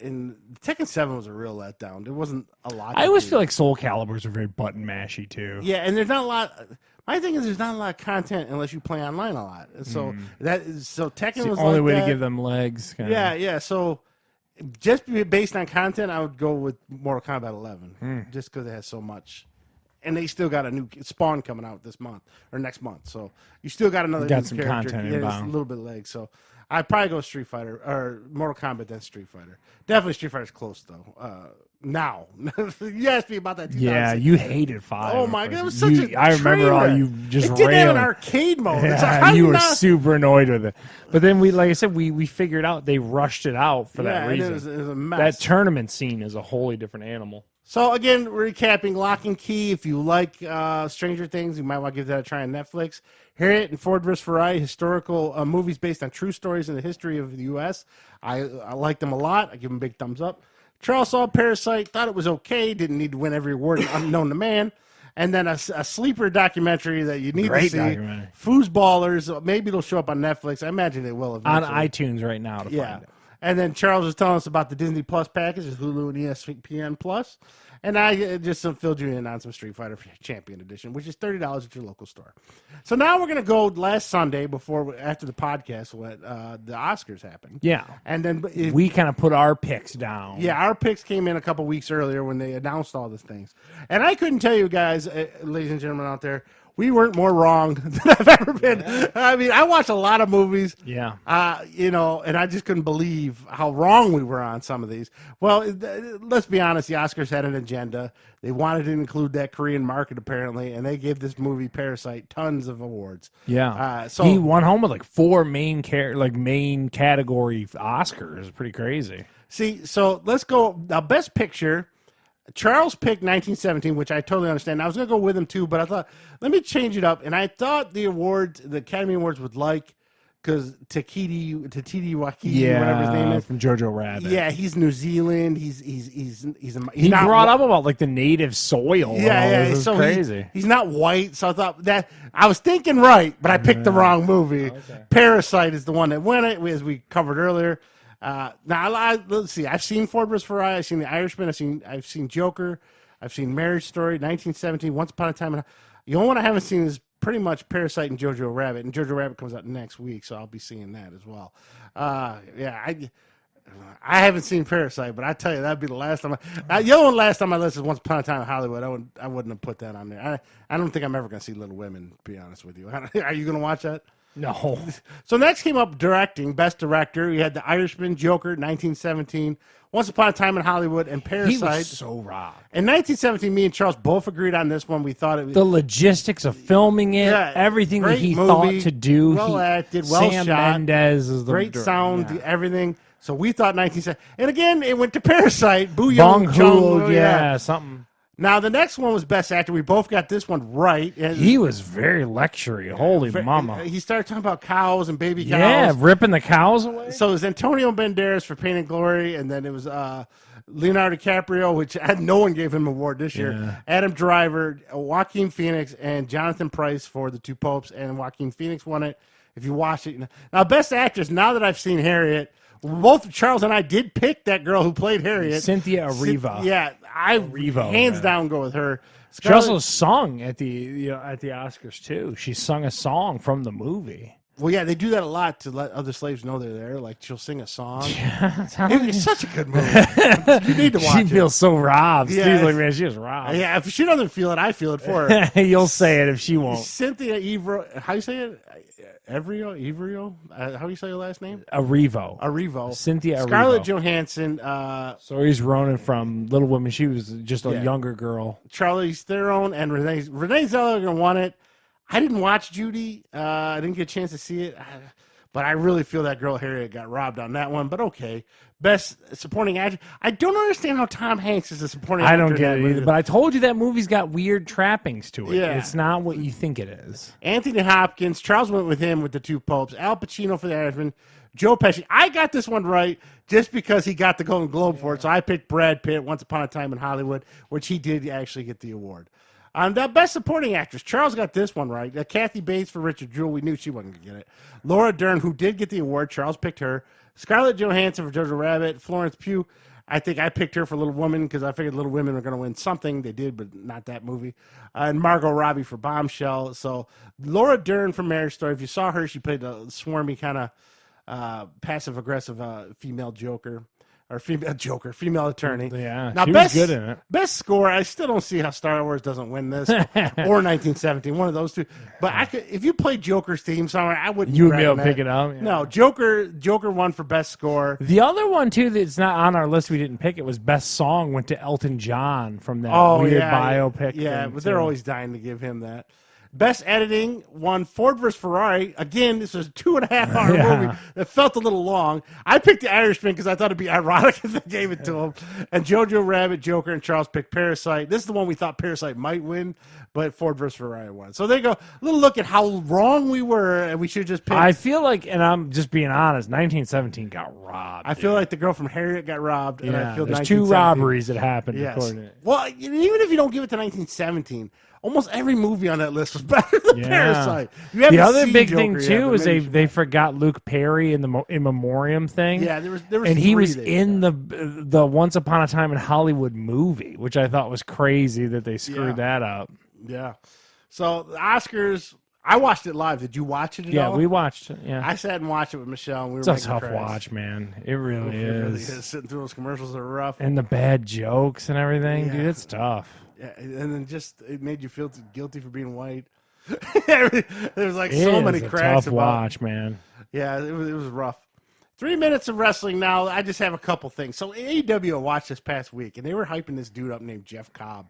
And Tekken 7 was a real letdown. There wasn't a lot. I always feel like Soul Caliburs are very button mashy too. Yeah, and there's not a lot. My thing is, there's not a lot of content unless you play online a lot. And so Tekken It's the was only like way that. to give them legs. Kinda. Yeah. So just based on content, I would go with Mortal Kombat 11, just because it has so much. And they still got a new Spawn coming out this month or next month. So you still got another new some character. content Yeah, there's a inbound. little bit of legs. So I'd probably go Street Fighter or Mortal Kombat then Street Fighter. Definitely Street Fighter's close though. Now you asked me about that. Yeah, you hated 5. Oh my god, it was such a I remember all train you wreck. just It didn't have an railing. arcade mode. Yeah, It's like, how do you were not- super annoyed with it. But then like I said, we figured out they rushed it out for that and reason. it was a mess. That tournament scene is a wholly different animal. So again, recapping Locke and Key. If you like Stranger Things, you might want to give that a try on Netflix. Harriet and Ford vs. Ferrari, historical movies based on true stories in the history of the U.S. I like them a lot. I give them a big thumbs up. Charles saw Parasite, thought it was okay. Didn't need to win every award unknown to man. And then a sleeper documentary that you need to Great see. documentary. Foosballers. Maybe it'll show up on Netflix. I imagine it will On eventually. iTunes right now to find it. And then Charles was telling us about the Disney Plus package, Hulu and ESPN Plus. And I just filled you in on some Street Fighter Champion Edition, which is $30 at your local store. So now we're going to go last Sunday after the podcast, the Oscars happened. Yeah. And then we kind of put our picks down. Yeah, our picks came in a couple weeks earlier when they announced all these things. And I couldn't tell you guys, ladies and gentlemen out there, we weren't more wrong than I've ever been. I mean, I watched a lot of movies. Yeah. And I just couldn't believe how wrong we were on some of these. Well, let's be honest. The Oscars had an agenda. They wanted to include that Korean market, apparently, and they gave this movie Parasite tons of awards. Yeah. So he won home with like 4 main category Oscars. It's pretty crazy. See, so let's go. Now, Best Picture. Charles picked 1917, which I totally understand. I was going to go with him too, but I thought, let me change it up. And I thought the Academy Awards would like, because Tatiti Wakiti, whatever his name is, from Jojo Rabbit. Yeah, he's New Zealand. He's he not brought up about like the native soil. Yeah, It's so crazy. He's not white, so I thought that I was thinking right, but I picked the wrong movie. Okay. Parasite is the one that won it, as we covered earlier. Now let's see. I've seen Ford vs. Ferrari. I've seen The Irishman. I've seen Joker. I've seen Marriage Story, 1917, Once Upon a Time. The only one I haven't seen is pretty much Parasite and Jojo Rabbit. And Jojo Rabbit comes out next week, so I'll be seeing that as well. I haven't seen Parasite, but I tell you, that'd be the last time. The other one last time I listed Once Upon a Time in Hollywood. I wouldn't have put that on there. I don't think I'm ever going to see Little Women, to be honest with you. Are you going to watch that? No. So next came up directing, Best Director. You had The Irishman, Joker, 1917, Once Upon a Time in Hollywood, and Parasite. He was so robbed. In 1917, me and Charles both agreed on this one. We thought it was... The logistics of filming it, everything that he thought to do. Well acted, well Sam shot. Mendes is the great sound, everything. So we thought 1917. And again, it went to Parasite. Bong Joon-ho, something. Now, the next one was Best Actor. We both got this one right. He was very lectury. Holy mama. He started talking about cows and baby cows. Yeah, ripping the cows away. So it was Antonio Banderas for Pain and Glory, and then it was Leonardo DiCaprio, which no one gave him an award this year. Adam Driver, Joaquin Phoenix, and Jonathan Pryce for The Two Popes, and Joaquin Phoenix won it. If you watch it. Now, Best Actress, now that I've seen Harriet, both Charles and I did pick that girl who played Harriet. Cynthia Erivo. Hands down go with her. She also sung at the Oscars too. She sung a song from the movie. Well, yeah, they do that a lot to let other slaves know they're there. Like, she'll sing a song. It's such a good movie. You need to watch it. She feels so robbed. Yeah, Steve's like, man, she was robbed. Yeah, if she doesn't feel it, I feel it for her. You'll say it if she won't. Cynthia Erivo. How you say it? Evrio? How do you say your last name? Erivo. Cynthia Erivo. Scarlett Johansson. Saoirse Ronan from Little Women. She was just a younger girl. Charlize Theron and Renee Zellweger won it. I didn't watch Judy. I didn't get a chance to see it. But I really feel that girl Harriet got robbed on that one. But okay. Best Supporting Actor. I don't understand how Tom Hanks is a supporting actor. I don't get it either. But I told you that movie's got weird trappings to it. Yeah. It's not what you think it is. Anthony Hopkins. Charles went with him with The Two Popes. Al Pacino for The Irishman. Joe Pesci. I got this one right just because he got the Golden Globe for it. So I picked Brad Pitt, Once Upon a Time in Hollywood, which he did actually get the award. The Best Supporting Actress, Charles got this one right. Kathy Bates for Richard Jewell. We knew she wasn't going to get it. Laura Dern, who did get the award. Charles picked her. Scarlett Johansson for Jojo Rabbit. Florence Pugh. I think I picked her for Little Women because I figured Little Women were going to win something. They did, but not that movie. And Margot Robbie for Bombshell. So Laura Dern for Marriage Story. If you saw her, she played a swarmy kind of passive-aggressive female Joker. Or female attorney. Yeah, now, she was good in it. Best score, I still don't see how Star Wars doesn't win this. Or 1917, one of those two. But if you play Joker's theme song, I wouldn't. You would be able to pick it up? Yeah. No, Joker won for best score. The other one, too, that's not on our list, we didn't pick it, was best song, went to Elton John from that weird biopic. Yeah, but they're always dying to give him that. Best editing won Ford vs. Ferrari. Again, this was a 2.5 hour movie that felt a little long. I picked The Irishman because I thought it'd be ironic if they gave it to him. And Jojo Rabbit, Joker, and Charles picked Parasite. This is the one we thought Parasite might win, but Ford vs. Ferrari won. So there you go. A little look at how wrong we were, and we should just pick. I feel like, and I'm just being honest, 1917 got robbed. I feel like the girl from Harriet got robbed. And I feel there's 2 robberies that happened. Yes. Well, even if you don't give it to 1917, almost every movie on that list was better than Yeah. Parasite. You The haven't other seen big Joker thing yet, too but is maybe you should they watch forgot Luke Perry in the in memoriam thing. Yeah, there was and he three was they in the Once Upon a Time in Hollywood movie, which I thought was crazy that they screwed that up. Yeah. So the Oscars, I watched it live. Did you watch it at Yeah, all? we watched it. Yeah, I sat and watched it with Michelle. And we it's were a making tough cracks. watch, man. It really It really is. is. Sitting through those commercials are rough. And the bad jokes and everything, Yeah. dude, it's tough. Yeah, and then just it made you feel guilty for being white. There's like so It many is a cracks tough about. watch, man. Yeah, it was rough. 3 minutes of wrestling now. I just have a couple things. So AEW I watched this past week, and they were hyping this dude up named Jeff Cobb.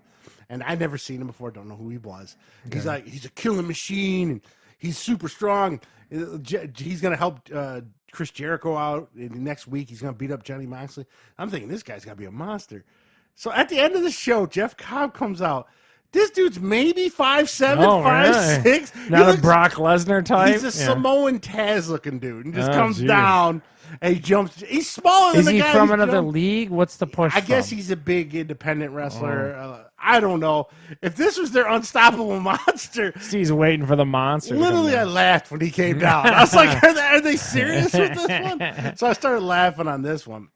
And I'd never seen him before, don't know who he was. He's like, he's a killing machine, and he's super strong. He's going to help Chris Jericho out. And next week, he's going to beat up Johnny Moxley. I'm thinking, this guy's got to be a monster. So at the end of the show, Jeff Cobb comes out. This dude's maybe 5'7", 5'6". Not a Brock Lesnar type? He's a Samoan Taz-looking dude, and just Oh, comes geez. down, and he jumps. He's smaller than Is the he guy from who another jumped. league? What's the push I guess from? he's a big independent wrestler. I don't know. If this was their unstoppable monster, He's waiting for the monster. to come literally I down. laughed when he came down. I was like, are they serious with this one? So I started laughing on this one.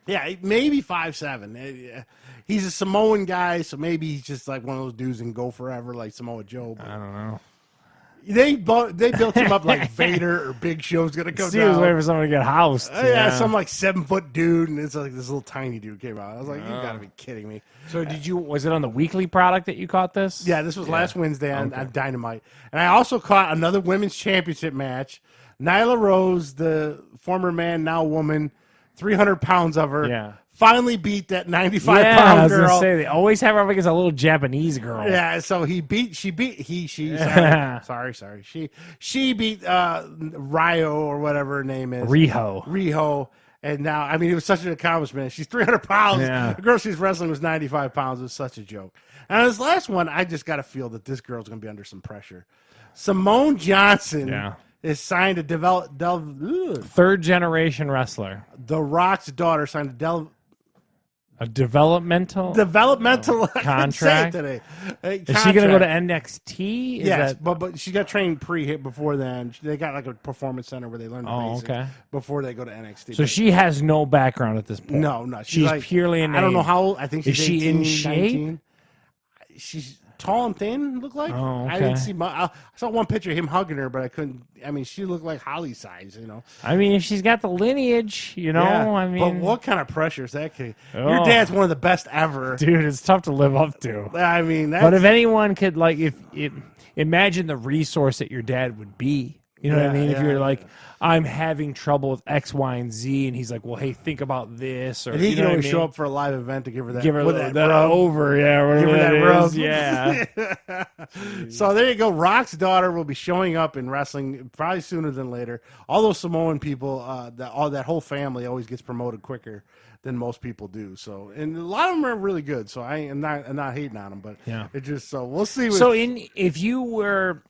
Yeah, maybe 5'7". He's a Samoan guy, so maybe he's just like one of those dudes and go forever like Samoa Joe. But I don't know. they built him up like Vader or Big Show's gonna come He was down. waiting for someone to get housed. Yeah, some like 7-foot dude, and it's like this little tiny dude came out. I was like, you Oh. gotta be kidding me. So was it on the weekly product that you caught this? Yeah, this was last Wednesday on Dynamite. And I also caught another women's championship match. Nyla Rose, the former man, now woman, 300 pounds of her, Yeah. finally beat that 95 I pound was girl. gonna say they always have her like as a little Japanese girl. Yeah, so she beat she beat Ryo or whatever her name is. Riho. And now, I mean, it was such an accomplishment. She's 300 pounds. Yeah. The girl she's wrestling was 95 pounds. It was such a joke. And this last one, I just got to feel that this girl's going to be under some pressure. Simone Johnson is signed to Third generation wrestler. The Rock's daughter signed to A developmental contract today. Is she going to go to NXT? Yes, but she got trained pre-hit before then. They got like a performance center where they learn the basics before they go to NXT. So she has no background at this point. No. She's like, purely in. I don't know how old. I think she's is she 18, in shape? 19. She's tall and thin. Look like. Oh, okay. I didn't see. I saw one picture of him hugging her, but I couldn't. I mean, she looked like Holly size. You know. I mean, if she's got the lineage, you know. Yeah, I mean, but what kind of pressure is that kid? Your Oh. dad's one of the best ever. dude, it's tough to live up to. I mean, that's, But if anyone could, like, if imagine the resource that your dad would be. You know what I mean? If you're like, I'm having trouble with X, Y, and Z, and he's like, well, hey, think about this, or and he you can know always what I show mean? up for a live event to give her that. Give her with that, rub. over, yeah, Give her that rub. yeah. So there you go. Rock's daughter will be showing up in wrestling probably sooner than later. All those Samoan people, that whole family always gets promoted quicker than most people do. So, and a lot of them are really good. So I'm not hating on them, but it just we'll see. So if you were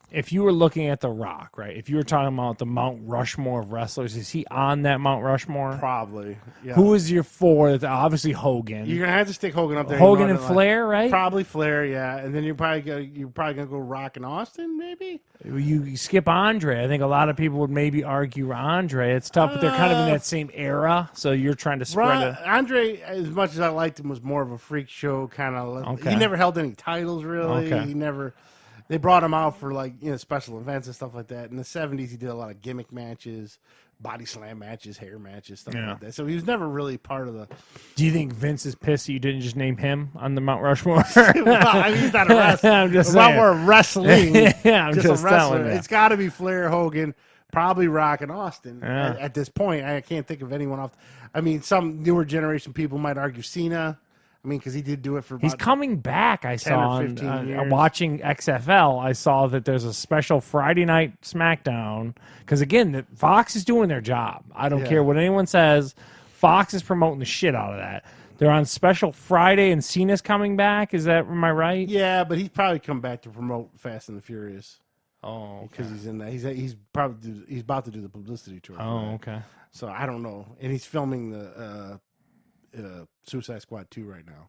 looking at The Rock, right? If you were talking about the Mount Rushmore of wrestlers, is he on that Mount Rushmore? Probably. Yeah. Who is your four? Obviously Hogan. You're gonna have to stick Hogan up there. Hogan and Flair, right? Probably Flair, yeah. And then you're probably gonna go Rock and Austin, maybe. You skip Andre. I think a lot of people would maybe argue Andre. It's tough, but they're kind of in that same era. So you're trying to spread it. Andre, as much as I liked him, was more of a freak show kind of. Okay. He never held any titles really. Okay. He never. They brought him out for special events and stuff like that. In the 70s, he did a lot of gimmick matches, body slam matches, hair matches, stuff like that. So he was never really part of the. Do you think Vince is pissed that you didn't just name him on the Mount Rushmore? Well, I mean, he's not a wrestler. I'm just a lot saying. more wrestling. Yeah, I'm just a wrestler. telling you. It's got to be Flair, Hogan, probably Rock and Austin. Yeah. At this point, I can't think of anyone off. I mean, some newer generation people might argue Cena. I mean, because he did do it for. He's coming back. I 10 saw or on 15 years. watching XFL. I saw that there's a special Friday night SmackDown because again, Fox is doing their job. I don't care what anyone says. Fox is promoting the shit out of that. They're on special Friday, and Cena's coming back. Am I right? Yeah, but he's probably come back to promote Fast and the Furious. Oh, okay. Because he's in that. He's about to do the publicity tour. Oh, okay. So I don't know, and he's filming the Suicide Squad 2 right now.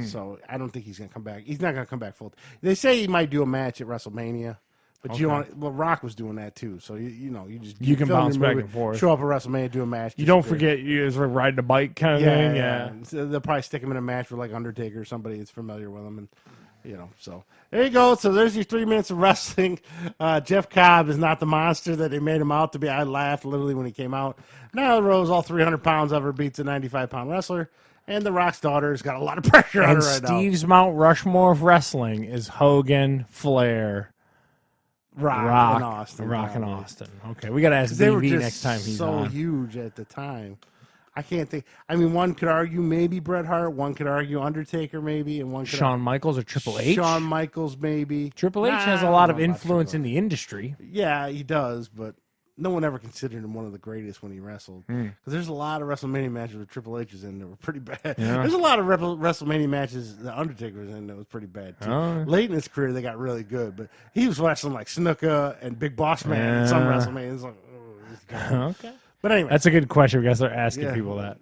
So I don't think he's going to come back. He's not going to come back full. They say he might do a match at WrestleMania. But Rock was doing that too. So you can bounce back and forth. Show up at WrestleMania, do a match. You don't forget you was riding a bike kind of thing. Yeah. So they'll probably stick him in a match with like Undertaker or somebody that's familiar with him, and So there you go. So there's your 3 minutes of wrestling. Jeff Cobb is not the monster that they made him out to be. I laughed literally when he came out. Now Rose, all 300 pounds of her, beats a 95-pound wrestler. And The Rock's daughter's got a lot of pressure on her right now. Steve's Mount Rushmore of wrestling is Hogan, Flair, Rock, and Austin. Okay, we got to ask DV next time he's on. They were so huge at the time. I can't think. I mean, one could argue maybe Bret Hart. One could argue Undertaker maybe, and one could Shawn Michaels or Triple H. Shawn Michaels maybe. Triple H has a lot of influence in the industry. Yeah, he does, but no one ever considered him one of the greatest when he wrestled. Because there's a lot of WrestleMania matches with Triple H was in that were pretty bad. Yeah. There's a lot of WrestleMania matches that Undertaker was in that was pretty bad too. Late in his career, they got really good, but he was wrestling like Snuka and Big Boss Man in some WrestleMania. It's like, okay. But anyway, that's a good question. We got to start asking people that.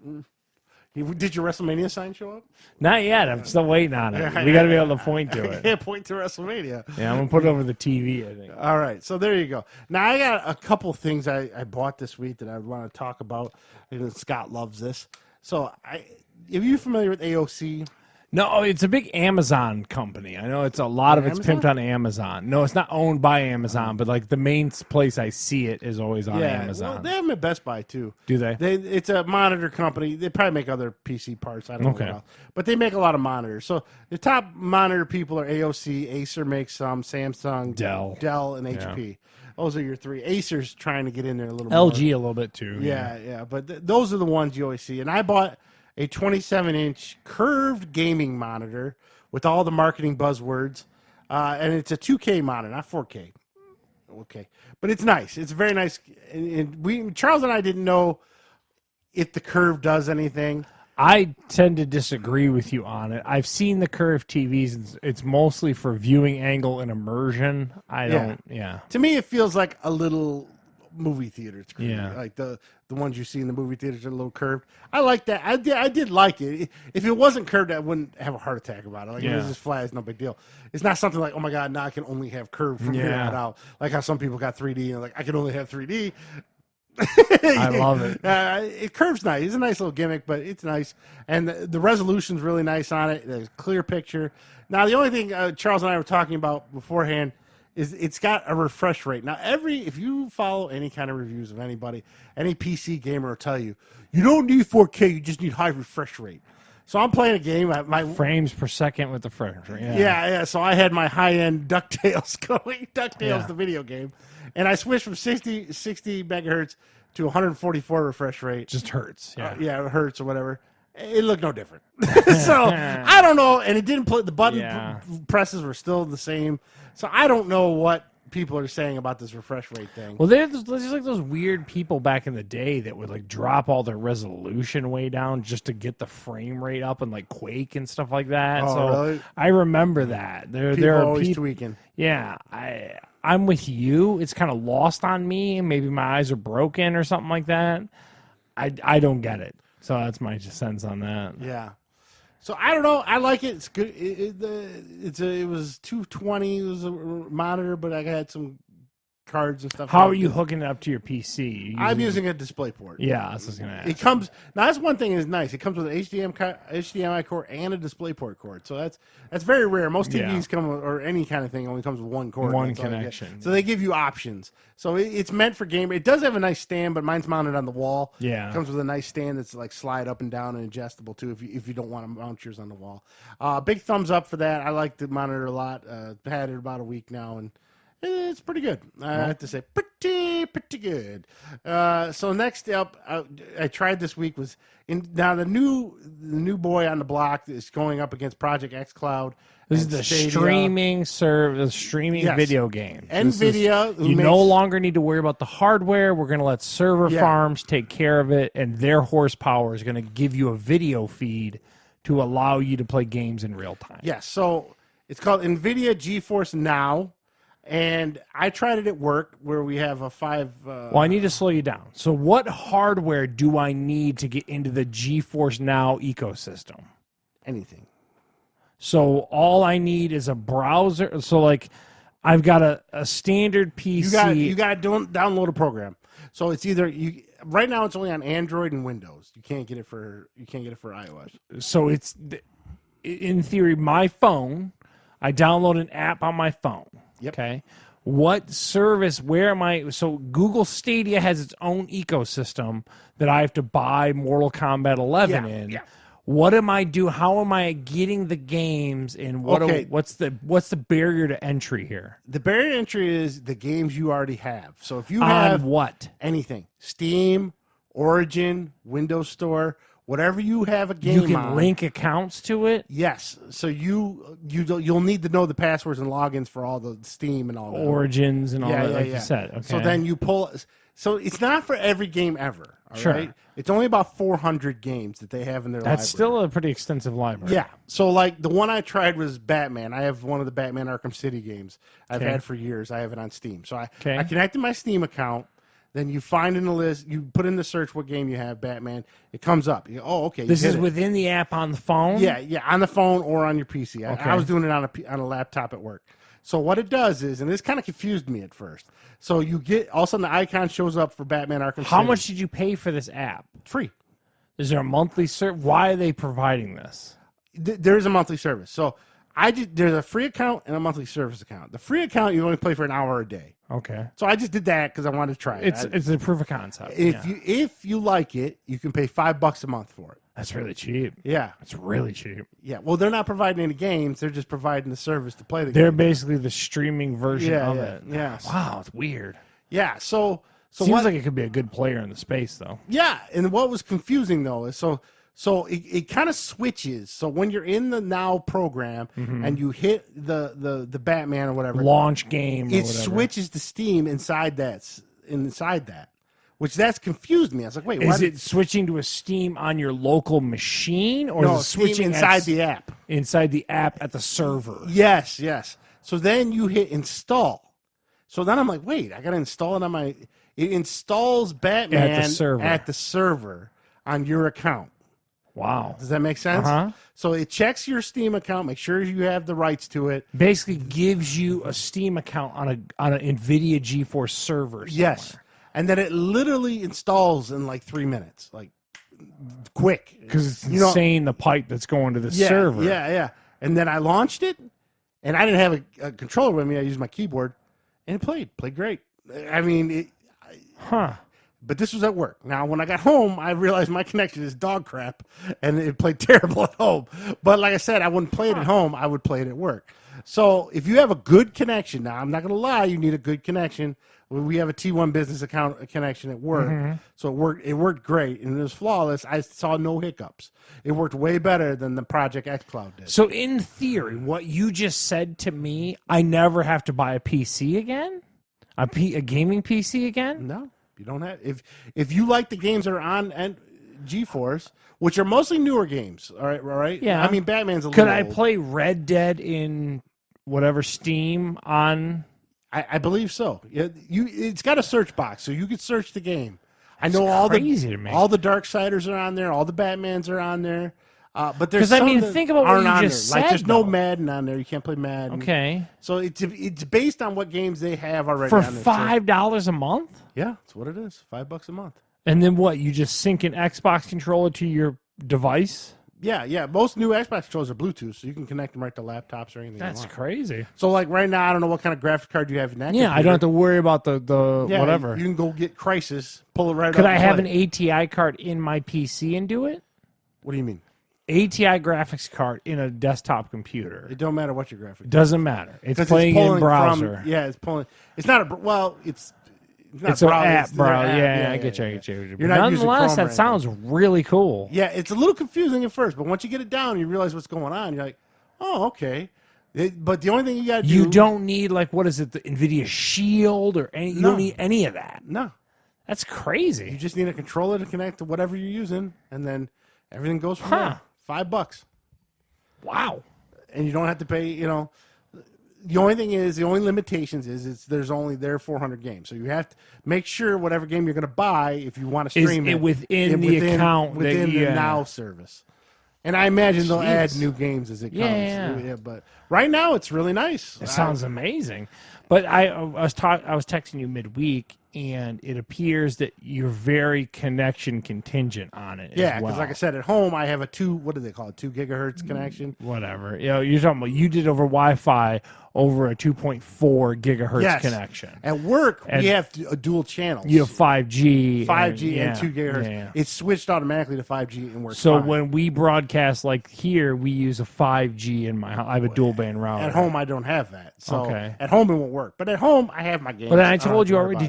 Did your WrestleMania sign show up? Not yet. I'm still waiting on it. We got to be able to point to it. Yeah, point to WrestleMania. Yeah, I'm going to put it over the TV, I think. All right, so there you go. Now, I got a couple things I bought this week that I want to talk about. And Scott loves this. So, are you familiar with AOC? No, it's a big Amazon company. I know it's a lot of it's pimped on Amazon. No, it's not owned by Amazon, but like the main place I see it is always on Amazon. Well, they have them at Best Buy too. Do they? It's a monitor company. They probably make other PC parts. I don't know what else. But they make a lot of monitors. So the top monitor people are AOC, Acer makes some, Samsung, Dell, and HP. Those are your three. Acer's trying to get in there a little more. LG a little bit too. Yeah. But those are the ones you always see. And I bought a 27-inch curved gaming monitor with all the marketing buzzwords. And it's a 2K monitor, not 4K. Okay. But it's nice. It's very nice. And Charles and I didn't know if the curve does anything. I tend to disagree with you on it. I've seen the curved TVs. It's mostly for viewing angle and immersion. To me, it feels like a little movie theater screen. Yeah. Like the ones you see in the movie theaters are a little curved. I like that. I did like it. If it wasn't curved, I wouldn't have a heart attack about it. Like, if it was just flat, it's no big deal. It's not something like, oh my God, now I can only have curved from here on out. Like how some people got 3D and like, I can only have 3D. I love it. It curves nice. It's a nice little gimmick, but it's nice. And the resolution's really nice on it. There's a clear picture. Now, the only thing Charles and I were talking about beforehand is it's got a refresh rate. Now, if you follow any kind of reviews of anybody, any PC gamer will tell you, you don't need 4K, you just need high refresh rate. So I'm playing a game. My frames per second with the refresh rate. Yeah. So I had my high-end DuckTales going. DuckTales, the video game. And I switched from 60 megahertz to 144 refresh rate. Just hurts. Yeah, it hurts or whatever. It looked no different. So I don't know. And it didn't play. The button presses were still the same. So I don't know what people are saying about this refresh rate thing. Well, there's like those weird people back in the day that would like drop all their resolution way down just to get the frame rate up and like Quake and stuff like that. Really? I remember that. There are always tweaking. Yeah, I'm with you. It's kind of lost on me. Maybe my eyes are broken or something like that. I don't get it. So that's my sense on that. Yeah. So I don't know. I like it. It's good. It was 220. It was a monitor, but I had some cards and stuff. How are you hooking it up to your PC? I'm using a DisplayPort. Yeah, that's what I was gonna ask. It comes now. That's one thing is nice. It comes with an HDMI cord and a DisplayPort cord. So that's very rare. Most TVs come with, or any kind of thing only comes with one cord, one connection. So they give you options. So it's meant for gamer. It does have a nice stand, but mine's mounted on the wall. Yeah, it comes with a nice stand that's like slide up and down and adjustable too. If you don't want to mount yours on the wall. Big thumbs up for that. I like the monitor a lot. Had it about a week now and. It's pretty good. I have to say, pretty good. So next up, I tried this week was now the new boy on the block is going up against Project xCloud. This is the streaming video game. NVIDIA. You no longer need to worry about the hardware. We're going to let server farms take care of it, and their horsepower is going to give you a video feed to allow you to play games in real time. Yes. So it's called NVIDIA GeForce Now. And I tried it at work where we have a 5... well, I need to slow you down. So what hardware do I need to get into the GeForce Now ecosystem? Anything. So all I need is a browser. So like, I've got a standard PC. You got to download a program. So it's either right now it's only on Android and Windows. You can't get it for iOS. So it's in theory my phone. I download an app on my phone. Yep. Okay. What service? Where am I? So Google Stadia has its own ecosystem that I have to buy Mortal Kombat 11 in. Yeah. What am I do? How am I getting the games? And what's the barrier to entry here? The barrier to entry is the games you already have. So if you have what anything, Steam, Origin, Windows Store, whatever you have a game you can on, link accounts to it. Yes. So you'll need to know the passwords and logins for all the Steam and all that. Origins and all that, like you said. Okay. So then you pull. So it's not for every game ever. All Sure. right? It's only about 400 games that they have in their library. That's still a pretty extensive library. Yeah. So like the one I tried was Batman. I have one of the Batman Arkham City games I've had for years. I have it on Steam. So I connected my Steam account. Then you find in the list, you put in the search what game you have, Batman. It comes up. You go, oh, okay. This is within the app on the phone? Yeah, on the phone or on your PC. Okay. I was doing it on a laptop at work. So what it does is, and this kind of confused me at first. So you get, all of a sudden the icon shows up for Batman Arkham City. How much did you pay for this app? Free. Is there a monthly service? Why are they providing this? There is a monthly service. So there's a free account and a monthly service account. The free account you only play for an hour a day. Okay. So I just did that because I wanted to try it. It's a proof of concept. If you like it, you can pay $5 a month for it. That's really cheap. Yeah. It's really cheap. Yeah. Well, they're not providing any games. They're just providing the service to play the They're game. basically the streaming version of it. Yeah. Wow, it's weird. Yeah. So Seems like it could be a good player in the space, though. Yeah. And what was confusing, though, is so it kind of switches. So when you're in the Now program and you hit the Batman or whatever. Launch game or it whatever. switches to Steam inside that. Which that's confused me. I was like, wait, is it switching to a Steam on your local machine, or no, is it switching Steam inside the app? Inside the app at the server. Yes. So then you hit install. So then I'm like, wait, I gotta install it on my. It installs Batman at the server on your account. Wow. Does that make sense? Uh-huh. So it checks your Steam account, make sure you have the rights to it. Basically gives you a Steam account on an NVIDIA GeForce server somewhere. Yes. And then it literally installs in like 3 minutes, like quick. Because it's insane the pipe that's going to the server. Yeah. And then I launched it, and I didn't have a controller with me. I used my keyboard, and it played great. I mean, but this was at work. Now, when I got home, I realized my connection is dog crap, and it played terrible at home. But like I said, I wouldn't play it at home. I would play it at work. So if you have a good connection, now I'm not going to lie, you need a good connection. We have a T1 business account connection at work, so it worked great, and it was flawless. I saw no hiccups. It worked way better than the Project xCloud did. So in theory, what you just said to me, I never have to buy a PC again, a gaming PC again. No, you don't have. If you like the games that are on GeForce, which are mostly newer games, all right. Yeah, I mean, Batman's a little. Could I old. play Red Dead in whatever Steam on? I believe so. Yeah, it's got a search box, so you could search the game. I know all the Darksiders are on there, all the Batmans are on there. But there's think about what you just said. Like there's no Madden on there. You can't play Madden. Okay. So it's based on what games they have already for on there. $5 a month. Yeah, that's what it is. $5 a month. And then what? You just sync an Xbox controller to your device. Yeah. Most new Xbox controllers are Bluetooth, so you can connect them right to laptops or anything. That's crazy. So, like right now, I don't know what kind of graphics card you have in that. Yeah, computer. I don't have to worry about the whatever. You can go get Crysis, pull it right. Could up I and have play. an ATI card in my PC and do it? What do you mean? ATI graphics card in a desktop computer. It don't matter what your graphics. Doesn't matter. It's playing in browser. It's pulling. It's not a. Well, it's. It's an app, bro. Yeah, I get you. You're not Nonetheless, that sounds really cool. Yeah, it's a little confusing at first, but once you get it down, you realize what's going on. You're like, oh, okay. But the only thing you got to do. You don't need, like, what is it, the NVIDIA Shield or any. You don't need any of that. No. That's crazy. You just need a controller to connect to whatever you're using, and then everything goes from there. $5. Wow. And you don't have to pay, The only thing is, the only limitations is there are 400 games, so you have to make sure whatever game you're going to buy, if you want to stream it within the account within the Now service. And I imagine they'll add Jeez. new games as it comes. Yeah. But right now, it's really nice. It sounds amazing. But I was texting you midweek, and it appears that you're very connection contingent on it. Yeah, because because like I said, at home I have a 2 gigahertz connection. Whatever. You're talking about you did over Wi-Fi over a 2.4 gigahertz connection. At work, And we have a dual channels. You have 5G. 5G and 2 gigahertz. Yeah. It's switched automatically to 5G and works So fine. when we broadcast like here, we use a 5G in my house. I have a dual band router. At home, I don't have that. So Okay. at home, it won't work. But at home, I have my games. But I don't told you have to already. worry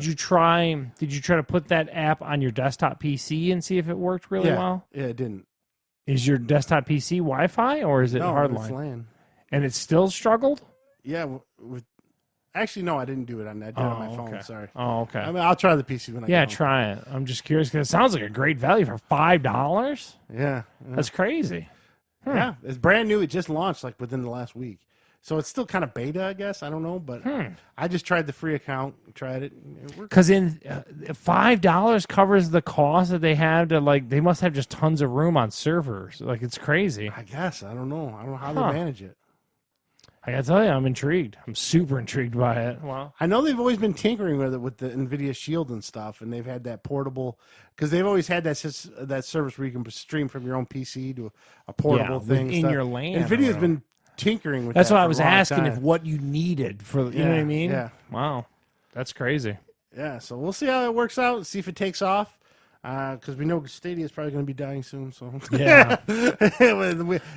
Did you try to put that app on your desktop PC and see if it worked really about it. well? Yeah, it didn't. Is your desktop PC Wi-Fi or is it No, it's hardline? LAN. And it still struggled? Yeah. Actually, no, I didn't do it. I did it on my phone. Okay. Sorry. Oh, okay. I mean, I'll try the PC when I Yeah, get home. try it. I'm just curious because it sounds like a great value for $5. Yeah. That's crazy. Yeah. It's brand new. It just launched like within the last week. So it's still kind of beta, I guess. I don't know, but I just tried the free account, tried it. It worked. Because in $5 covers the cost that they have to they must have just tons of room on servers. Like it's crazy. I guess. I don't know. I don't know how Huh. they manage it. I gotta tell you, I'm intrigued. I'm super intrigued by it. Wow. I know they've always been tinkering with it with the NVIDIA Shield and stuff, and they've had that portable because they've always had that service where you can stream from your own PC to a portable thing within stuff. your LAN. or NVIDIA's whatever. been tinkering with That's that why for I a was long asking time. if what you needed for. You know what I mean? Yeah. Wow. That's crazy. Yeah, so we'll see how it works out, see if it takes off. Because we know Stadia is probably going to be dying soon. So Yeah. but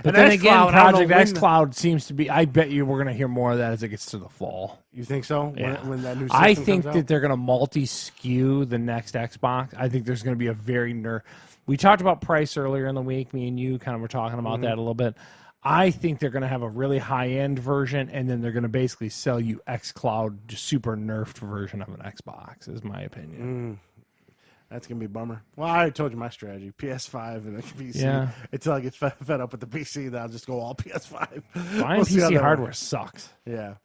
Then again, Project xCloud seems to be. I bet you we're going to hear more of that as it gets to the fall. You think so? Yeah. When that new system I think comes that out? they're going to multi-skew the next Xbox. I think there's going to be a very We talked about price earlier in the week. Me and you kind of were talking about that a little bit. I think they're going to have a really high-end version, and then they're going to basically sell you xCloud, just super nerfed version of an Xbox, is my opinion. That's going to be a bummer. Well, I already told you my strategy. PS5 and a PC. Yeah. Until I get fed up with the PC, then I'll just go all PS5. Buying We'll see how PC that hardware works. sucks. Yeah.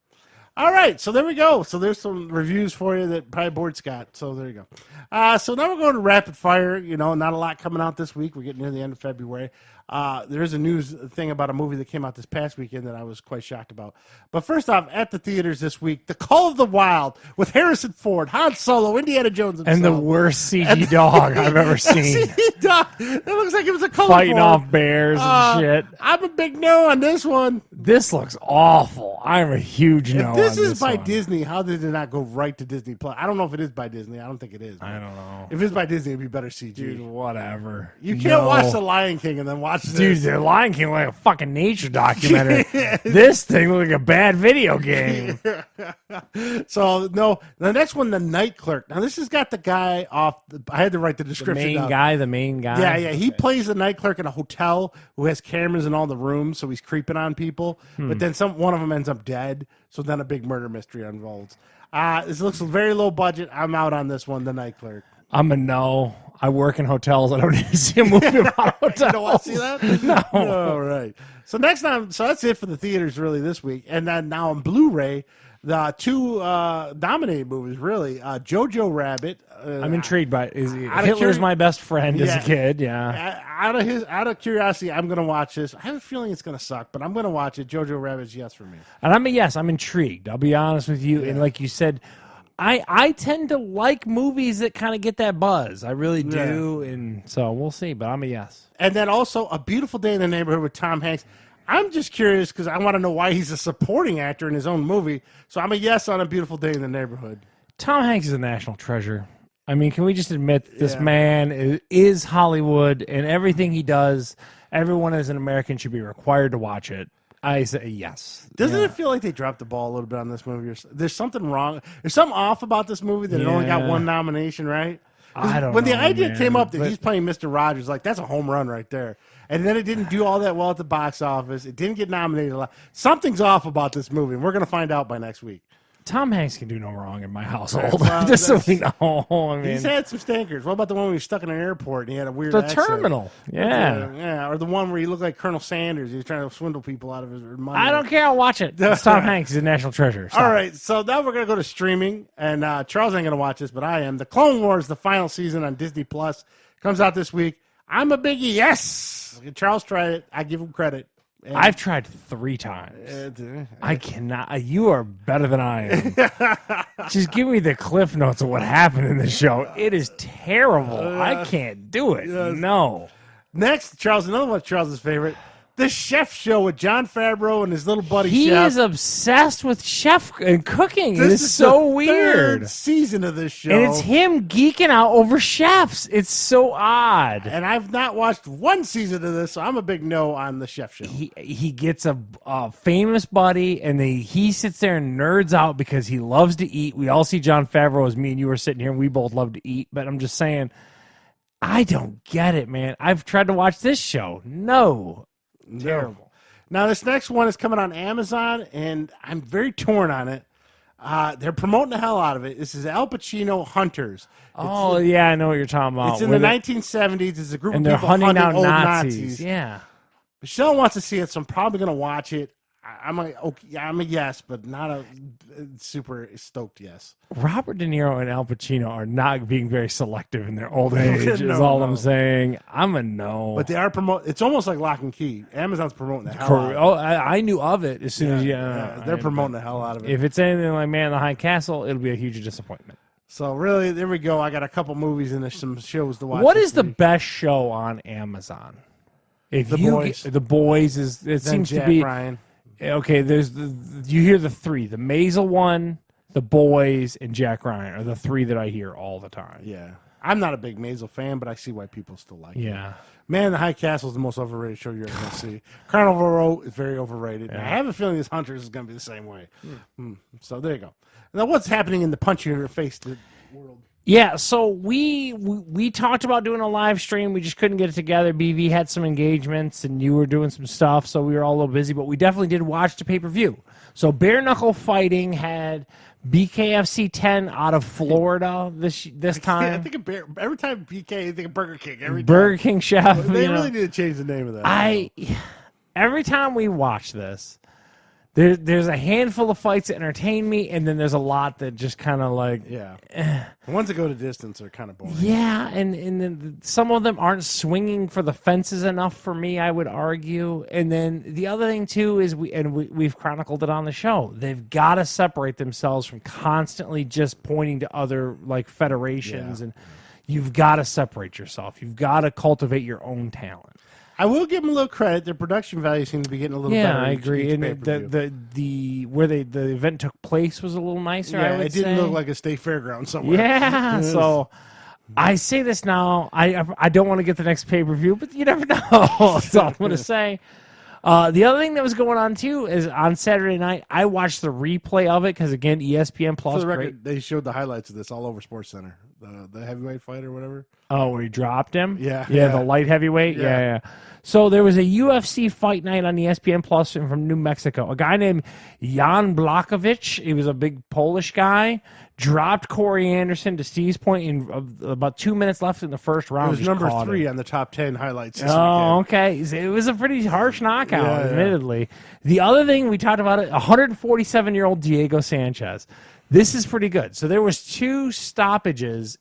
All right, so there we go. So there's some reviews for you that probably bored Scott. So there you go. So now we're going to rapid fire. You know, not a lot coming out this week. We're getting near the end of February. There is a news thing about a movie that came out this past weekend that I was quite shocked about. But first off, at the theaters this week, The Call of the Wild with Harrison Ford, Han Solo, Indiana Jones himself. And the worst CG dog I've ever seen. It looks like it was a colorful. Fighting off bears and shit. I'm a big no on this one. This looks awful. I'm a huge no. If this on is by one. Disney, how did it not go right to Disney Plus? I don't know if it is by Disney. I don't think it is. I don't know. If it's by Disney, it'd be better CG. Dude, whatever. You can't watch No. The Lion King and then watch this. Dude, the Lion King like a fucking nature documentary. This thing looked like a bad video game. So, no. The next one, The Night Clerk. Now, this has got the guy off. I had to write the The description main down. guy, the main guy. Yeah, yeah. He plays the night clerk in a hotel who has cameras in all the rooms, so he's creeping on people. But then one of them ends up dead, so then a big murder mystery unfolds. This looks very low budget. I'm out on this one, The Night Clerk. I'm a no. I work in hotels. I don't need to see a movie about hotels. You don't want to see that? No. All right. So next time, so that's it for the theaters really this week. And then now on Blu-ray, the two dominated movies really, Jojo Rabbit. I'm intrigued by it. Out of Hitler's curi- my best friend as Yeah. a kid. Yeah. Out of curiosity, I'm going to watch this. I have a feeling it's going to suck, but I'm going to watch it. Jojo Rabbit's yes for me. And I'm a yes. I'm intrigued. I'll be honest with you. And like you said, I tend to like movies that kind of get that buzz. I really do. And so we'll see. But I'm a yes. And then also A Beautiful Day in the Neighborhood with Tom Hanks. I'm just curious because I want to know why he's a supporting actor in his own movie. So I'm a yes on A Beautiful Day in the Neighborhood. Tom Hanks is a national treasure. I mean, can we just admit that this man is Hollywood, and everything he does, everyone as an American should be required to watch it. I say yes. Doesn't it feel like they dropped the ball a little bit on this movie? There's something wrong. There's something off about this movie that it only got one nomination, right? I don't When know, the idea man, came up that but- he's playing Mr. Rogers, like that's a home run right there. And then it didn't do all that well at the box office. It didn't get nominated a lot. Something's off about this movie, and we're going to find out by next week. Tom Hanks can do no wrong in my household. Well, just so we know. I mean, He's had some stankers. What about the one where he was stuck in an airport and he had a weird the accent? terminal. Yeah. Yeah, or the one where he looked like Colonel Sanders. He was trying to swindle people out of his money. I don't care. I'll watch it. It's Tom Hanks. He's a national treasure. Stop. All right, so now we're going to go to streaming, and Charles ain't going to watch this, but I am. The Clone Wars, the final season on Disney Plus, comes out this week. I'm a biggie. Yes. Charles tried it. I give him credit. And I've tried 3 times. I cannot. You are better than I am. Just give me the cliff notes of what happened in the show. It is terrible. I can't do it. No. Next, Charles, another one of Charles's favorite. The Chef Show with Jon Favreau and his little buddy He Chef. is obsessed with chef and cooking. This It is so the weird. 3rd season of this show. And it's him geeking out over chefs. It's so odd. And I've not watched 1 season of this, so I'm a big no on the Chef Show. He gets a famous buddy, and he sits there and nerds out because he loves to eat. We all see Jon Favreau as me and you were sitting here, and we both love to eat. But I'm just saying, I don't get it, man. I've tried to watch this show. No. Terrible. Now, this next one is coming on Amazon, and I'm very torn on it. They're promoting the hell out of it. This is Al Pacino Hunters. Oh, yeah, I know what you're talking about. It's in the 1970s. It's a group and of they're people hunting hunting down old Nazis. Yeah. Michelle wants to see it, so I'm probably going to watch it. I'm a yes, but not a super stoked yes. Robert De Niro and Al Pacino are not being very selective in their old age, is No, all no. I'm saying. I'm a no. But they are promoting. It's almost like Locke and Key. Amazon's promoting the hell out of it. Oh, I knew of it as soon as They're promoting the hell out of it. If it's anything like Man in the High Castle, it'll be a huge disappointment. So really, there we go. I got a couple movies and there's some shows to watch. What this is the week. best show on Amazon? If The you Boys. The Boys is it Then seems Jack to be Ryan. okay. There's you hear the 3: the Maisel one, The Boys, and Jack Ryan are the 3 that I hear all the time. Yeah, I'm not a big Maisel fan, but I see why people still like it. Yeah. Man in the High Castle is the most overrated show you're ever going to see. Carnival Row is very overrated. And I have a feeling this Hunters is going to be the same way. So there you go. Now, what's happening in the punch in your face world? Yeah, so we talked about doing a live stream. We just couldn't get it together. BV had some engagements, and you were doing some stuff, so we were all a little busy. But we definitely did watch the pay-per-view. So Bare Knuckle Fighting had BKFC 10 out of Florida this time. I think every time BK, I think of Burger King. Every time. Burger King chef. They you know. really need to change the name of that. Every time we watch this, there's a handful of fights that entertain me, and then there's a lot that just kind of like The ones that go to distance are kind of boring. yeah, and then some of them aren't swinging for the fences enough for me, I would argue. And then the other thing too is we've chronicled it on the show. They've got to separate themselves from constantly just pointing to other like federations, and you've got to separate yourself. You've got to cultivate your own talent. I will give them a little credit. Their production value seems to be getting a little better. Yeah, I each agree. And pay-per-view. the where the event took place was a little nicer. Yeah, I would it didn't say. look like a state fairground somewhere. Yeah, so I say this now. I don't want to get the next pay-per-view, but you never know. That's all I'm going to say. The other thing that was going on, too, is on Saturday night, I watched the replay of it because, again, ESPN Plus. For the record, they showed the highlights of this all over SportsCenter. The heavyweight fight or whatever. Oh, where he dropped him? Yeah. The light heavyweight? Yeah. So there was a UFC fight night on ESPN Plus from New Mexico. A guy named Jan Blachowicz, he was a big Polish guy, dropped Corey Anderson to Steve's point in about 2 minutes left in the first round. It was Just number caught 3 him. on the top 10 highlights this Oh, weekend. okay. It was a pretty harsh knockout, Yeah. admittedly. The other thing we talked about, 147-year-old Diego Sanchez. This is pretty good. So there was 2 stoppages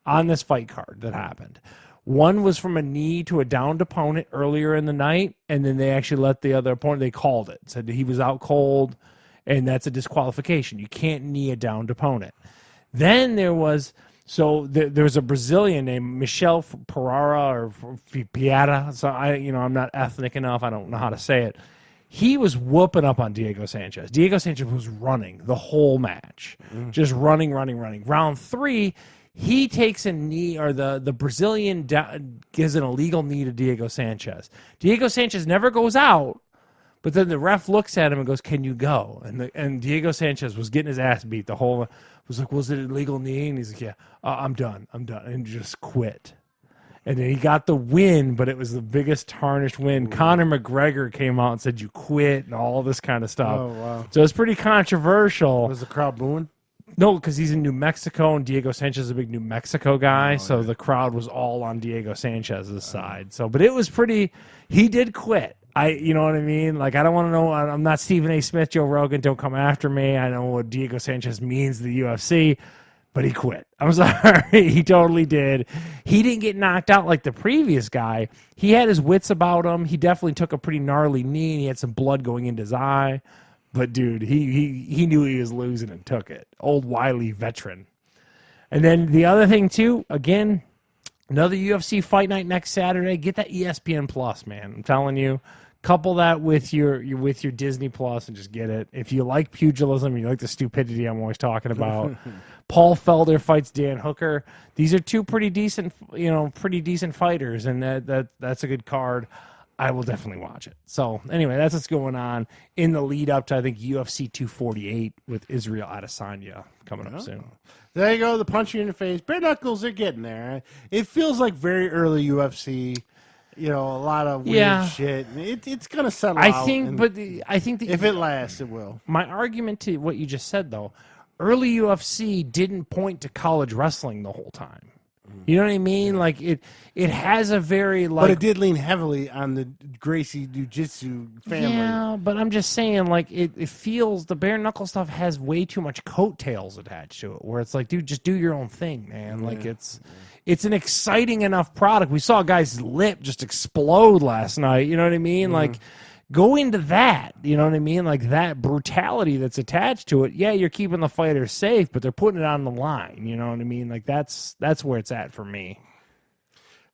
on this fight card that happened. One was from a knee to a downed opponent earlier in the night, and then they actually let the other opponent, they called it, said that he was out cold, and that's a disqualification. You can't knee a downed opponent. Then there was a Brazilian named Michel Pereira or Piata. So I'm not ethnic enough. I don't know how to say it. He was whooping up on Diego Sanchez. Diego Sanchez was running the whole match, just running. Round 3, he takes a knee, or the Brazilian gives an illegal knee to Diego Sanchez. Diego Sanchez never goes out, but then the ref looks at him and goes, "Can you go?" And Diego Sanchez was getting his ass beat the whole. Was like, "Was it an illegal knee?" And he's like, "Yeah, I'm done," and just quit. And then he got the win, but it was the biggest tarnished win. Conor McGregor came out and said, "You quit," and all this kind of stuff. Oh, wow. So it's pretty controversial. Was the crowd booing? No, because he's in New Mexico, and Diego Sanchez is a big New Mexico guy, so the crowd was all on Diego Sanchez's side. So, but it was pretty. He did quit. You know what I mean? Like, I don't want to know. I'm not Stephen A. Smith, Joe Rogan. Don't come after me. I know what Diego Sanchez means to the UFC. but he quit. I'm sorry. He totally did. He didn't get knocked out like the previous guy. He had his wits about him. He definitely took a pretty gnarly knee, and he had some blood going into his eye. But, dude, he knew he was losing and took it. Old wily veteran. And then the other thing, too, again, another UFC fight night next Saturday. Get that ESPN Plus, man. I'm telling you. Couple that with your Disney Plus and just get it. If you like pugilism, you like the stupidity I'm always talking about. Paul Felder fights Dan Hooker. These are two pretty decent fighters, and that's a good card. I will definitely watch it. So anyway, that's what's going on in the lead up to, I think, UFC 248 with Israel Adesanya coming up soon. There you go. The punch you in the face. Bare knuckles, they're getting there. It feels like very early UFC. A lot of weird shit. It's going to settle out. I think if it lasts, it will. My argument to what you just said, though, early UFC didn't point to college wrestling the whole time. You know what I mean? Like it has a very but it did lean heavily on the Gracie Jiu-Jitsu family. Yeah, but I'm just saying, like it feels the bare knuckle stuff has way too much coattails attached to it. Where it's like, dude, just do your own thing, man. Yeah. Like it's an exciting enough product. We saw a guy's lip just explode last night. You know what I mean? Like. Go into that, you know what I mean? Like that brutality that's attached to it. Yeah, you're keeping the fighters safe, but they're putting it on the line. You know what I mean? Like that's where it's at for me.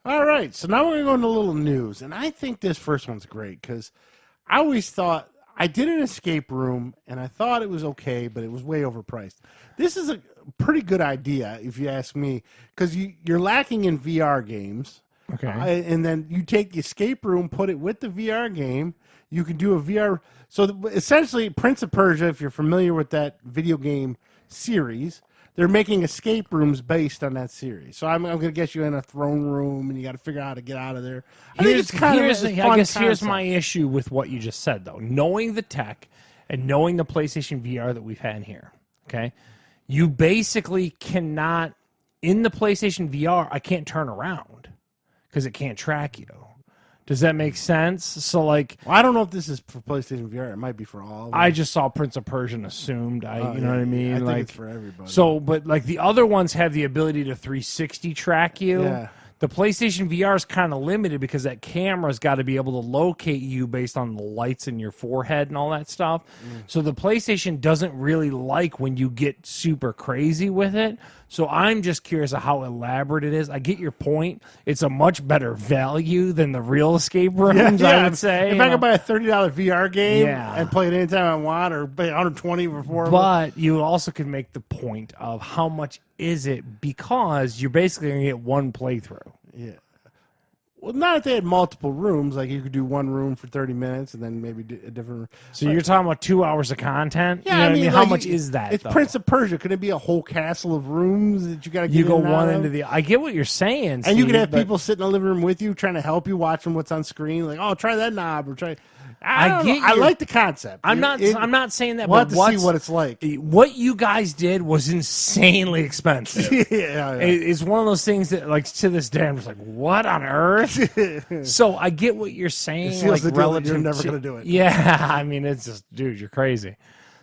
All right, so now we're going to go into a little news, and I think this first one's great because I always thought I did an escape room, and I thought it was okay, but it was way overpriced. This is a pretty good idea, if you ask me, because you're lacking in VR games. Okay, and then you take the escape room, put it with the VR game. You can do a VR. So essentially, Prince of Persia, if you're familiar with that video game series, they're making escape rooms based on that series. So I'm going to get you in a throne room, and you got to figure out how to get out of there. I think it's kind of a fun concept. Here's my issue with what you just said, though. Knowing the tech and knowing the PlayStation VR that we've had here, okay, you basically cannot, in the PlayStation VR, I can't turn around because it can't track you. Does that make sense? So, like, well, I don't know if this is for PlayStation VR. It might be for all. I just saw Prince of Persia and assumed. You know what I mean? I think it's for everybody. So, but like the other ones have the ability to 360 track you. Yeah. The PlayStation VR is kind of limited because that camera's got to be able to locate you based on the lights in your forehead and all that stuff. So the PlayStation doesn't really like when you get super crazy with it. So I'm just curious of how elaborate it is. I get your point. It's a much better value than the real escape rooms, I would say. If I could buy a $30 VR game and play it anytime I want, or pay $120 before. But you also could make the point of how much is it, because you're basically going to get one playthrough. Yeah. Well, not if they had multiple rooms. Like you could do one room for 30 minutes and then maybe do a different room. So you're talking about 2 hours of content? Yeah, you know I mean, how much is that? It's though? Prince of Persia. Could it be a whole castle of rooms that you got to get You go in and one out into of? the. I get what you're saying, And Steve, you could have but people sit in the living room with you trying to help you watching what's on screen. Like, oh, try that knob or try. I like the concept. I'm not saying that. We'll but have to see what it's like. What you guys did was insanely expensive. yeah. It's one of those things that, like, to this day, I'm just like, what on earth? So I get what you're saying. It seals like, the deal that relative you're never to- going to do it. Yeah, I mean, it's just, dude, you're crazy.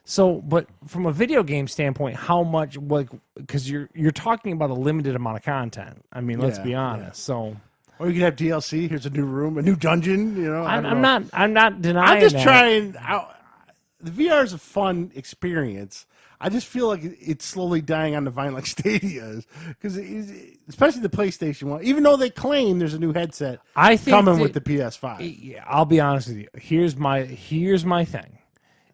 So, but from a video game standpoint, how much, like, because you're talking about a limited amount of content. I mean, let's be honest. So. Or you could have DLC. Here's a new room, a new dungeon. You know, I'm not denying. I'm just that. trying. The VR is a fun experience. I just feel like it's slowly dying on the vine, like Stadia is, because especially the PlayStation one. Even though they claim there's a new headset coming with the PS5. Yeah, I'll be honest with you. Here's my thing.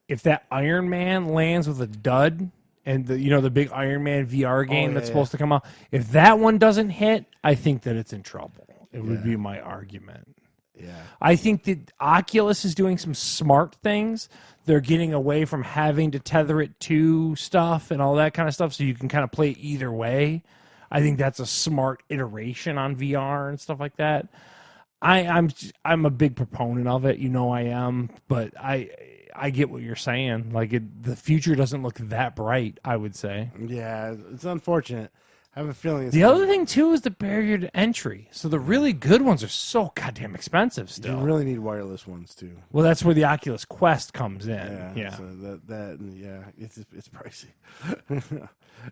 If that Iron Man lands with a dud, and the big Iron Man VR game that's supposed to come out, if that one doesn't hit, I think that it's in trouble. It would be my argument. Yeah. I think that Oculus is doing some smart things. They're getting away from having to tether it to stuff and all that kind of stuff, so you can kind of play either way. I think that's a smart iteration on VR and stuff like that. I'm a big proponent of it. You know I am, but I get what you're saying. Like the future doesn't look that bright, I would say. Yeah, it's unfortunate. I have a feeling it's The other thing too is the barrier to entry. So the really good ones are so goddamn expensive still. You really need wireless ones too. Well, that's where the Oculus Quest comes in. Yeah. So it's pricey.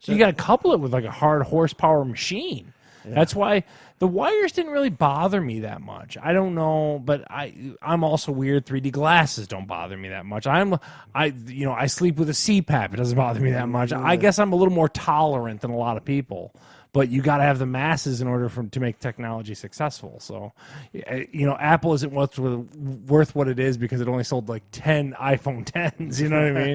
So you got to couple it with like a hard horsepower machine. Yeah. That's why the wires didn't really bother me that much. I don't know, but I'm also weird. 3D glasses don't bother me that much. I sleep with a CPAP. It doesn't bother me that much. I guess I'm a little more tolerant than a lot of people. But you got to have the masses in order to make technology successful. So, Apple isn't worth what it is because it only sold like 10 iPhone 10s. You know what I mean?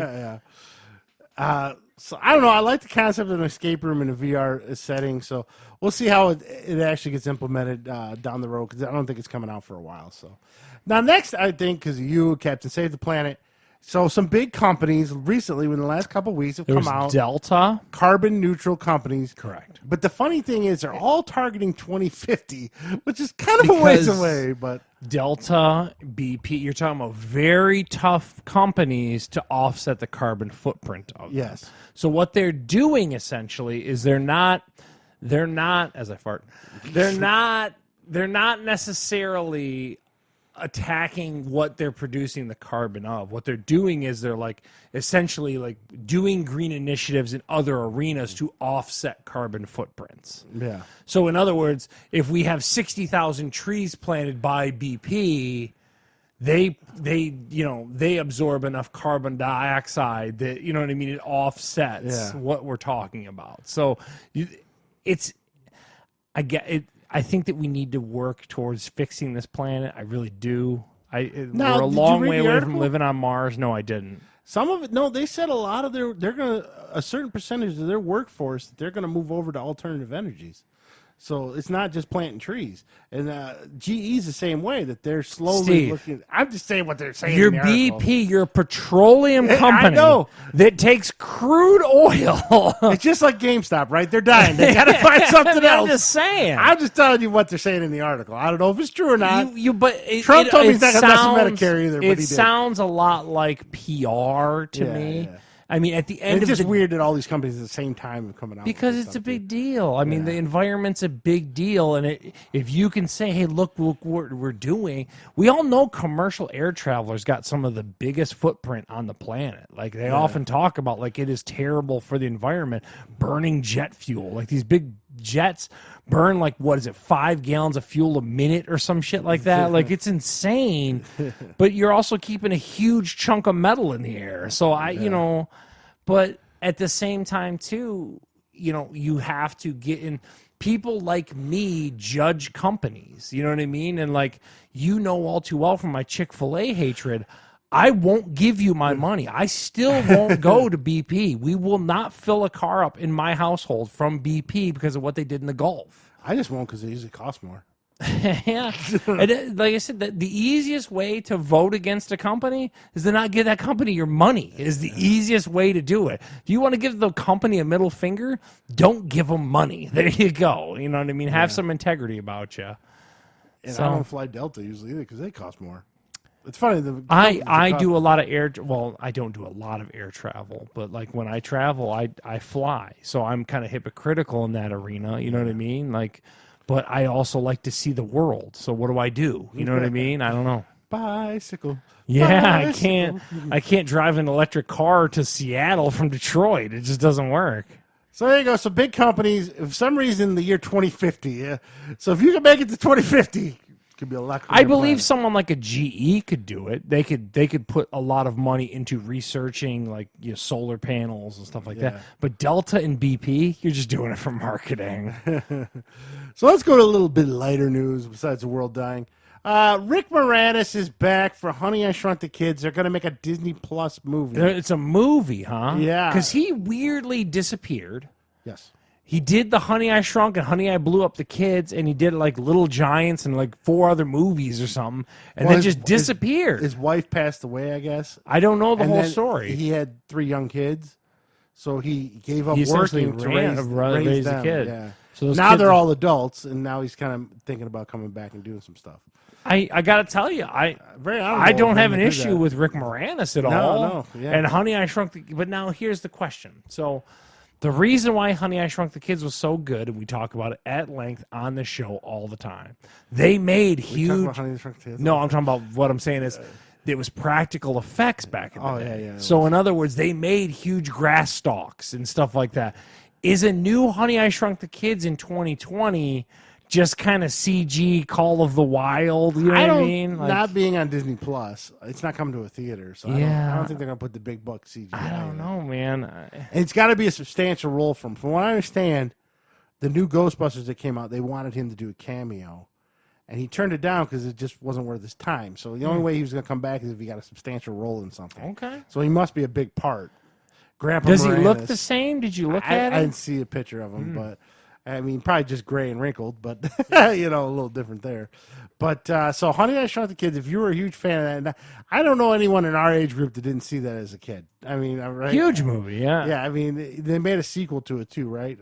Yeah. So I don't know. I like the concept of an escape room in a VR setting. So we'll see how it actually gets implemented down the road because I don't think it's coming out for a while. So now next, I think because you, Captain Save the Planet. So some big companies recently, in the last couple of weeks, have come out. Delta, carbon neutral companies. Correct. But the funny thing is, they're all targeting 2050, which is kind of a ways away. But Delta, BP, you're talking about very tough companies to offset the carbon footprint of them. Yes. So what they're doing essentially is they're not as I fart. They're not necessarily attacking what they're producing the carbon of. What they're doing is they're like essentially like doing green initiatives in other arenas to offset carbon footprints. Yeah. So in other words, if we have 60,000 trees planted by BP, they absorb enough carbon dioxide that, you know what I mean, it offsets what we're talking about. So I think that we need to work towards fixing this planet. I really do. We're a long way away from living on Mars. No, I didn't. Some of it, no, they said a lot of a certain percentage of their workforce, they're going to move over to alternative energies. So it's not just planting trees. And GE's the same way, that they're slowly looking. I'm just saying what they're saying. You're BP, you're a petroleum company I know. that takes crude oil. It's just like GameStop, right? They're dying. They got to find something else. I'm just saying. I'm just telling you what they're saying in the article. I don't know if it's true or not. Trump told me he's not going to mess with Medicare either, but he did. It sounds a lot like PR to me. Yeah. I mean, at the end it's just weird that all these companies at the same time are coming out. Because it's a big deal. I mean, the environment's a big deal. And if you can say, hey, look what we're doing. We all know commercial air travelers got some of the biggest footprint on the planet. Like, they often talk about, like, it is terrible for the environment burning jet fuel. Like, these big jets burn, like, 5 gallons of fuel a minute or some shit like that. Like, it's insane. But you're also keeping a huge chunk of metal in the air. So but at the same time too, you have to get in. People like me judge companies, you know what I mean? And like, all too well from my Chick-fil-A hatred, I won't give you my money. I still won't go to BP. We will not fill a car up in my household from BP because of what they did in the Gulf. I just won't because they usually cost more. Yeah. And like I said, the easiest way to vote against a company is to not give that company your money. Is the easiest way to do it. If you want to give the company a middle finger, don't give them money. There you go. You know what I mean? Have some integrity about you. And I don't fly Delta usually either because they cost more. It's funny. I do a lot of I don't do a lot of air travel, but like when I travel, I fly. So I'm kind of hypocritical in that arena. You know what I mean? Like, but I also like to see the world. So what do? You know what I mean? I don't know. Bicycle. Yeah, Bicycle. I can't drive an electric car to Seattle from Detroit. It just doesn't work. So there you go. So big companies, for some reason, the year 2050. Yeah. So if you can make it to 2050, could be a lot. I believe someone like a GE could do it. They could put a lot of money into researching like solar panels and stuff like that. But Delta and BP, you're just doing it for marketing. So let's go to a little bit lighter news besides the world dying. Rick Moranis is back for Honey, I Shrunk the Kids. They're going to make a Disney Plus movie. It's a movie, huh? Yeah. Because he weirdly disappeared. Yes. He did the Honey, I Shrunk and Honey, I Blew Up the Kids, and he did like Little Giants and like 4 other movies or something, and then just disappeared. His wife passed away, I guess. I don't know the whole story. He had 3 young kids, so he gave up working to raise the kid. Yeah. So now they're all adults, and now he's kind of thinking about coming back and doing some stuff. I got to tell you, I don't have an issue with Rick Moranis at all. No, yeah. And Honey, I Shrunk the... But now here's the question. So The reason why Honey, I Shrunk the Kids was so good, and we talk about it at length on the show all the time, they made huge... Talk about Honey, I Shrunk the Kids? No, I'm talking about what I'm saying is it was practical effects back in the day. Yeah. So in other words, they made huge grass stalks and stuff like that. Is a new Honey, I Shrunk the Kids in 2020 just kind of CG Call of the Wild? You know what I mean? Like, not being on Disney Plus, it's not coming to a theater, so I don't think they're going to put the big buck CG. I don't know, man. And it's got to be a substantial role from what I understand, the new Ghostbusters that came out, they wanted him to do a cameo. And he turned it down because it just wasn't worth his time. So the only way he was going to come back is if he got a substantial role in something. Okay. So he must be a big part. Grandpa Does Moranis, he look the same? Did you look at I him? didn't see a picture of him, but I mean, probably just gray and wrinkled, but a little different there. But so Honey, I Shrunk the Kids, if you were a huge fan of that, I don't know anyone in our age group that didn't see that as a kid. I mean, right? Huge movie, yeah. Yeah, I mean, they made a sequel to it too, right?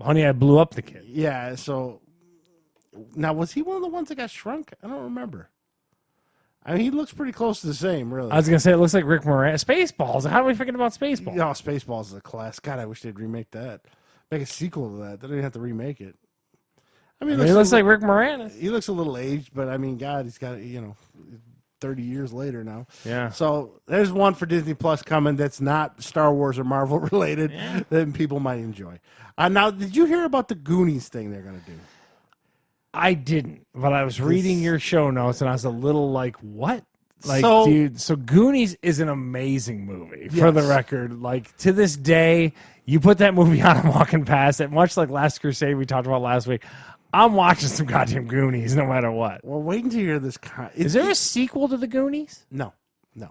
Honey, I Blew Up the Kid. Yeah, so now was he one of the ones that got shrunk? I don't remember. I mean, he looks pretty close to the same, really. I was going to say, it looks like Rick Moranis. Spaceballs. How are we forgetting about Spaceballs? Oh, Spaceballs is a class. God, I wish they'd remake that. Make a sequel to that. They don't even have to remake it. I mean, He looks like Rick Moranis. He looks a little aged, but I mean, God, he's got, 30 years later now. Yeah. So there's one for Disney Plus coming that's not Star Wars or Marvel related that people might enjoy. Now, did you hear about the Goonies thing they're going to do? I didn't, but I was reading your show notes, and I was a little like, what? Like, So- dude, so Goonies is an amazing movie, for the Yes. record. Like, to this day, you put that movie on, I'm walking past it, much like Last Crusade we talked about last week. I'm watching some goddamn Goonies no matter what. Well, wait until you hear this. Is there a sequel to the Goonies? No.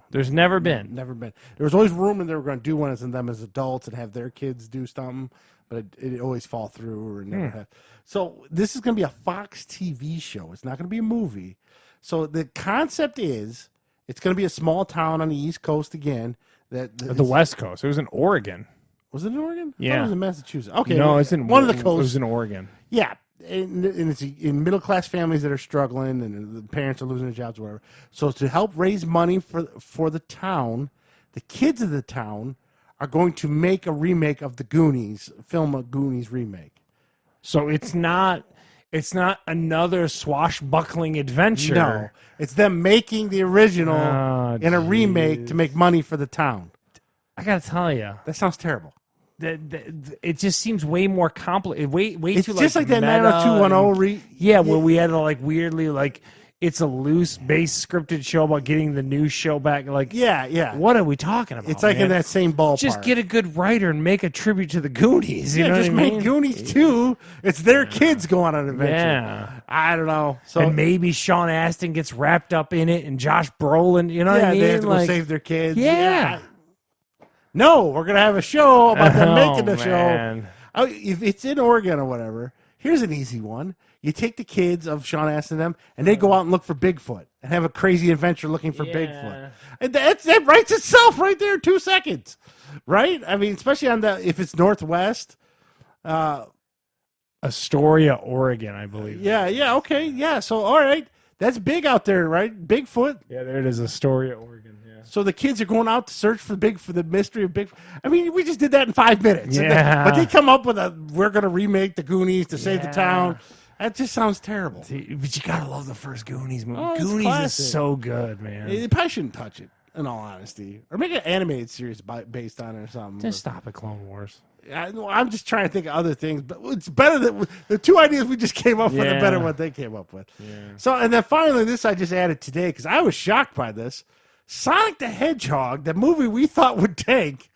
There's never been. Never been. There was always rumor they were going to do one as them as adults and have their kids do something, but it always fall through or never have. So this is going to be a Fox TV show. It's not going to be a movie. So the concept is it's going to be a small town on the East Coast again. At the West Coast. It was in Oregon. Was it in Oregon? I thought Yeah. it was in Massachusetts. Okay. No, it's in one of the It coasts. was in Oregon. Yeah, and it's in middle class families that are struggling, and the parents are losing their jobs, or whatever. So to help raise money for the town, the kids of the town are going to make a remake of the Goonies, film a Goonies remake. So it's not another swashbuckling adventure. No, it's them making the original Oh, in a remake to make money for the town. I gotta tell you, That sounds terrible. it just seems way more complicated. Way It's too just like that meta 90210 and- where we had to like weirdly like it's a loose base scripted show about getting the news show back. Like Yeah. what are we talking about? It's like man? in that same ballpark. Just get a good writer and make a tribute to the Goonies. You know just what I mean? make Goonies 2. It's their kids going on an adventure. Yeah. I don't know. So And maybe Sean Astin gets wrapped up in it, and Josh Brolin. You know what I mean? they have to Like, go save their kids. Yeah. No, we're gonna have a show about them Oh, making the man. show. Oh, if it's in Oregon or whatever, here's an easy one. You take the kids of Sean Astin and them, and they go out and look for Bigfoot and have a crazy adventure looking for Bigfoot. And that writes itself right there in 2 seconds, right? I mean, especially on if it's Northwest. Astoria, Oregon, I believe. Yeah, okay, yeah. So all right, that's big out there, right? Bigfoot. Yeah, there it is, Astoria, Oregon. Yeah. So the kids are going out to search for the mystery of Bigfoot. I mean, we just did that in 5 minutes. Yeah. But they come up with we're going to remake the Goonies to save the town. That just sounds terrible. But you gotta love the first Goonies movie. Oh, it's Goonies classic. is so good, man. They probably shouldn't touch it, in all honesty. Or make an animated series based on it or something. Just stop at Clone Wars. I'm just trying to think of other things, but it's better that the two ideas we just came up with are better Yeah. what they came up with. So, and then finally, this I just added today because I was shocked by this. Sonic the Hedgehog, the movie we thought would take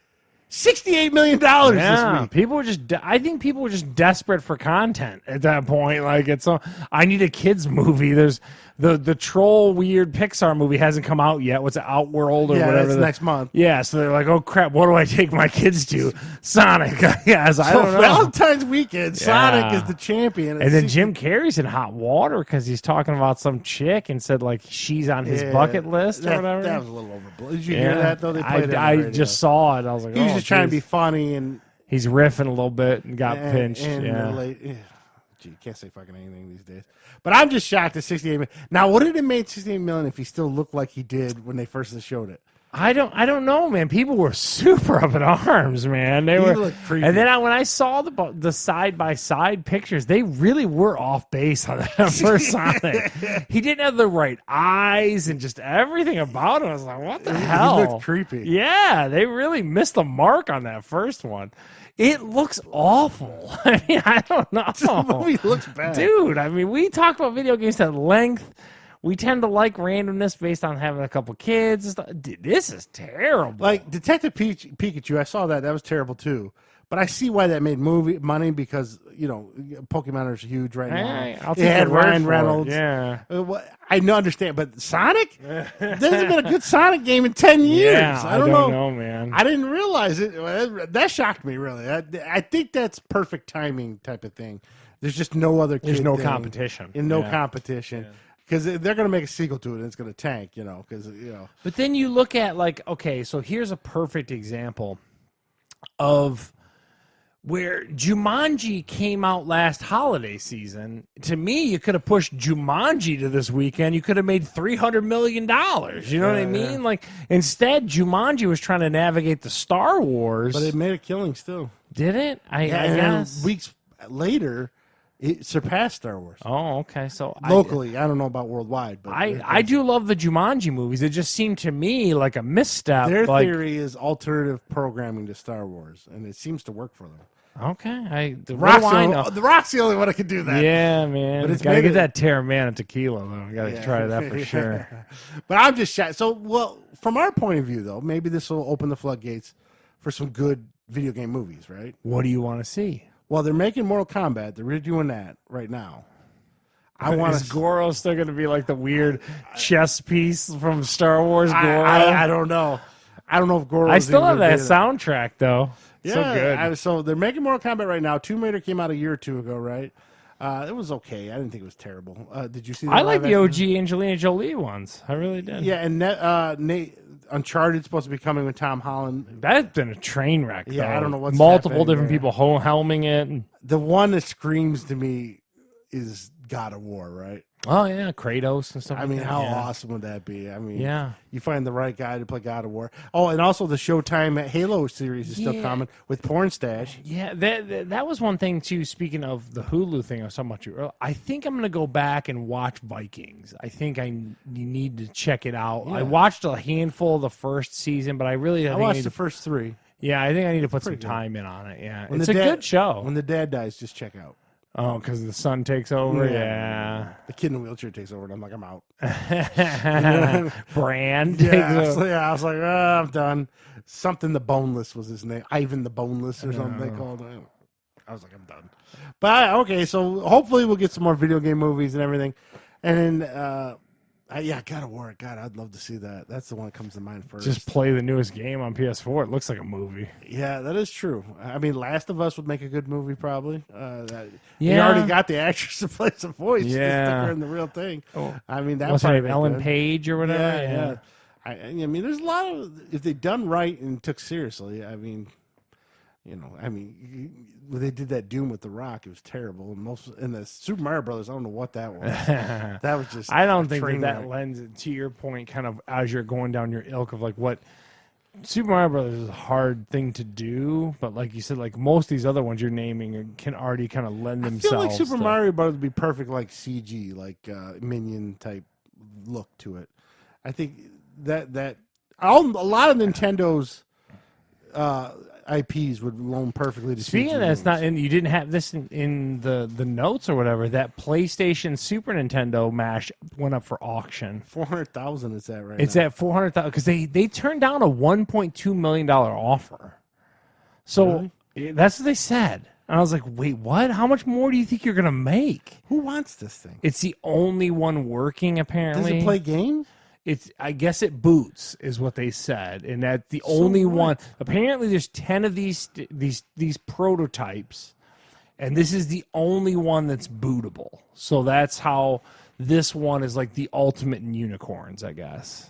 $68 million this week. People were just. I think people were just desperate for content at that point. Like it's. I need a kids movie. There's the troll weird Pixar movie hasn't come out yet. What's it, Outworld or Yeah, whatever? that's next month. Yeah, so they're like, oh crap, what do I take my kids to? Sonic. Yes, I So don't know. Valentine's weekend, Sonic Yeah. is the champion. And then Jim Carrey's in hot water because he's talking about some chick and said like she's on his bucket list or whatever. That was a little overblown. Did you hear that though? They played it on the I radio. just saw it. I was like, He was oh, just trying to be geez. funny and He's riffing a little bit and got pinched. and Yeah. Gee, you can't say fucking anything these days. But I'm just shocked at 68 million. Now, would it have made 68 million if he still looked like he did when they first showed it? I don't know, man. People were super up in arms, man. They were, looked creepy. and then when I saw the side by side pictures, they really were off base on that first Sonic. He didn't have the right eyes and just everything about him. I was like, what the hell? He looked creepy. Yeah, they really missed the mark on that first one. It looks awful. I mean, I don't know. The movie looks bad. Dude, I mean, we talk about video games at length. We tend to like randomness based on having a couple kids. Dude, this is terrible. Like Detective Pikachu, I saw that. That was terrible too. But I see why that made money because, Pokemon are huge right now. Hey, I'll It take had your word Ryan for it. Reynolds. Yeah. I know, understand. But Sonic? There hasn't been a good Sonic game in 10 years. Yeah, I don't know, man. I didn't realize it. That shocked me, really. I think that's perfect timing type of thing. There's just no other kid There's no thing competition. and no competition. Because they're going to make a sequel to it and it's going to tank, because. But then you look at, okay, so here's a perfect example of where Jumanji came out last holiday season. To me, you could have pushed Jumanji to this weekend. You could have made $300 million. You know what I mean? Yeah. Instead, Jumanji was trying to navigate the Star Wars. But it made a killing still. Did it? I And guess. weeks later, it surpassed Star Wars. Oh, okay. So Locally, I don't know about worldwide, but I do love the Jumanji movies. It just seemed to me like a misstep. their theory is alternative programming to Star Wars, and it seems to work for them. Okay, The Rock's the only one that can do that. Yeah, man. But it's Gotta made get it- that Terramana tequila though. Gotta try that for sure. But I'm just shy. So, from our point of view, though, maybe this will open the floodgates for some good video game movies, right? What do you want to see? Well, they're making Mortal Kombat. They're redoing that right now. I want Is to. Goro still going to be like the weird chess piece from Star Wars? Goro. I don't know. I don't know if Goro. I still have that soundtrack though. Yeah, So good. So they're making Mortal Kombat right now. Tomb Raider came out a year or two ago, right? It was okay. I didn't think it was terrible. Did you see? I like the live OG Angelina Jolie ones. I really did. Yeah, and Uncharted's supposed to be coming with Tom Holland. That's been a train wreck. Yeah, though. I don't know what's multiple happening different there. people helming it. And, The one that screams to me is God of War, right? oh yeah, Kratos and stuff. I mean, like how that. awesome would that be? I mean, Yeah. you find the right guy to play God of War. Oh, and also the Showtime Halo series is still Yeah. coming with Porn Stash. Yeah, that was one thing too. Speaking of the Hulu thing I was talking about you earlier, I think I'm going to go back and watch Vikings. I think you need to check it out. I watched a handful of the first season, but I watched the first three. Yeah, I think I need to put some pretty good. time in on it. Yeah, When it's the a dad- good show. When the dad dies, just check out. Oh, because the son takes over. Yeah, The kid in the wheelchair takes over, and I'm like, I'm out. Brand. Yeah, takes over. I was like, I'm done. Something the Boneless was his name. Ivan the Boneless or something they called him. I was like, I'm done. But okay, so hopefully we'll get some more video game movies and everything. And then, God of War. God, I'd love to see that. That's the one that comes to mind first. Just play the newest game on PS4. It looks like a movie. Yeah, that is true. I mean, Last of Us would make a good movie, probably. You Yeah. already got the actress to play the voice. Just Yeah. stick her in the real thing. I mean, that What's her probably name? make Ellen good. Page or whatever. Yeah. I mean, there's a lot of if they done right and took seriously. I mean, when they did that Doom with The Rock, it was terrible. And the Super Mario Brothers, I don't know what that was. That was just. I don't a think train that wreck. lends it to your point, kind of as you're going down your ilk of like what Super Mario Brothers is a hard thing to do, but like you said, like most of these other ones you're naming can already kind of lend I themselves. feel like Super to- Mario Brothers would be perfect, like CG, like Minion type look to it. I think that a lot of Nintendo's IPs would loan perfectly to Speaking CG of that, it's not, movies. and you didn't have this in the notes or whatever. That PlayStation Super Nintendo mash went up for auction. 400,000 is that right? It's now. at 400,000 because they turned down a $1.2 million offer. So that's what they said. And I was like, wait, what? How much more do you think you're gonna make? Who wants this thing? It's the only one working apparently. Does it play games? I guess it boots is what they said, and that the only one. Apparently, there's 10 of these prototypes, and this is the only one that's bootable. So that's how this one is like the ultimate in unicorns, I guess.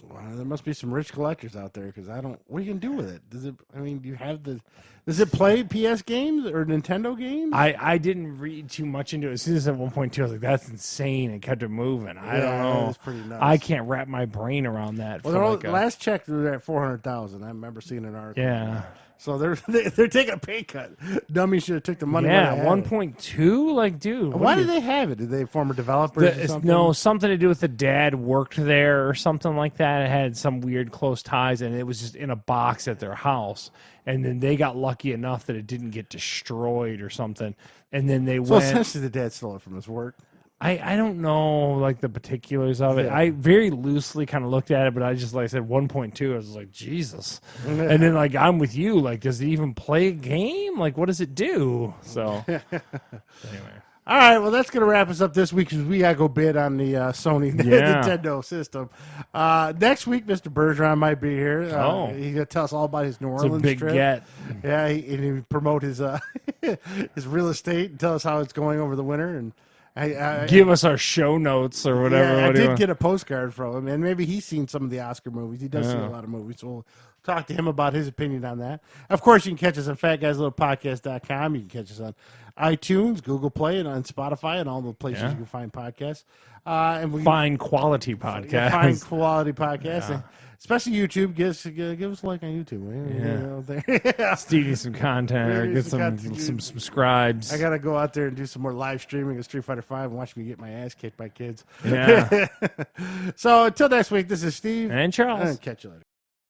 Well, there must be some rich collectors out there because I don't. What are you gonna do with it? Does it? I mean, do you have the? Does it play PS games or Nintendo games? I didn't read too much into it. As soon as at 1.2, I was like, "That's insane!" and kept it moving. I don't know. It's pretty nuts. I can't wrap my brain around that. Well, last check they're at 400,000. I remember seeing an article. Yeah. So they're taking a pay cut. Dummy should have took the money. Yeah, 1.2. Like, dude, why did they have it? Did they form a developer? Or something? No, something to do with the dad worked there or something like that. It had some weird close ties, and it was just in a box at their house. And then they got lucky enough that it didn't get destroyed or something. And then they So went. essentially, the dad stole it from his work. I don't know like the particulars of it. Yeah. I very loosely kind of looked at it, but I just like I said 1.2. I was like, Jesus. And then like I'm with you. Like, does it even play a game? Like, what does it do? So anyway. All right, well, that's going to wrap us up this week because we got to go bid on the Sony Nintendo system. Next week, Mr. Bergeron might be here. He's going to tell us all about his New Orleans big trip. get. Yeah, he promote his his real estate and tell us how it's going over the winter. And give us our show notes or whatever. Yeah, I did get a postcard from him, and maybe he's seen some of the Oscar movies. He does see a lot of movies, so we'll talk to him about his opinion on that. Of course, you can catch us on fatguyslittlepodcast.com. You can catch us on iTunes, Google Play, and on Spotify, and all the places you can find podcasts. And find quality podcasts. Find quality podcasts. Yeah. Especially YouTube. Give us a like on YouTube. Yeah. Steve needs some content or get some subscribes. I got to go out there and do some more live streaming of Street Fighter 5 and watch me get my ass kicked by kids. Yeah. So until next week, this is Steve. And Charles. And catch you later.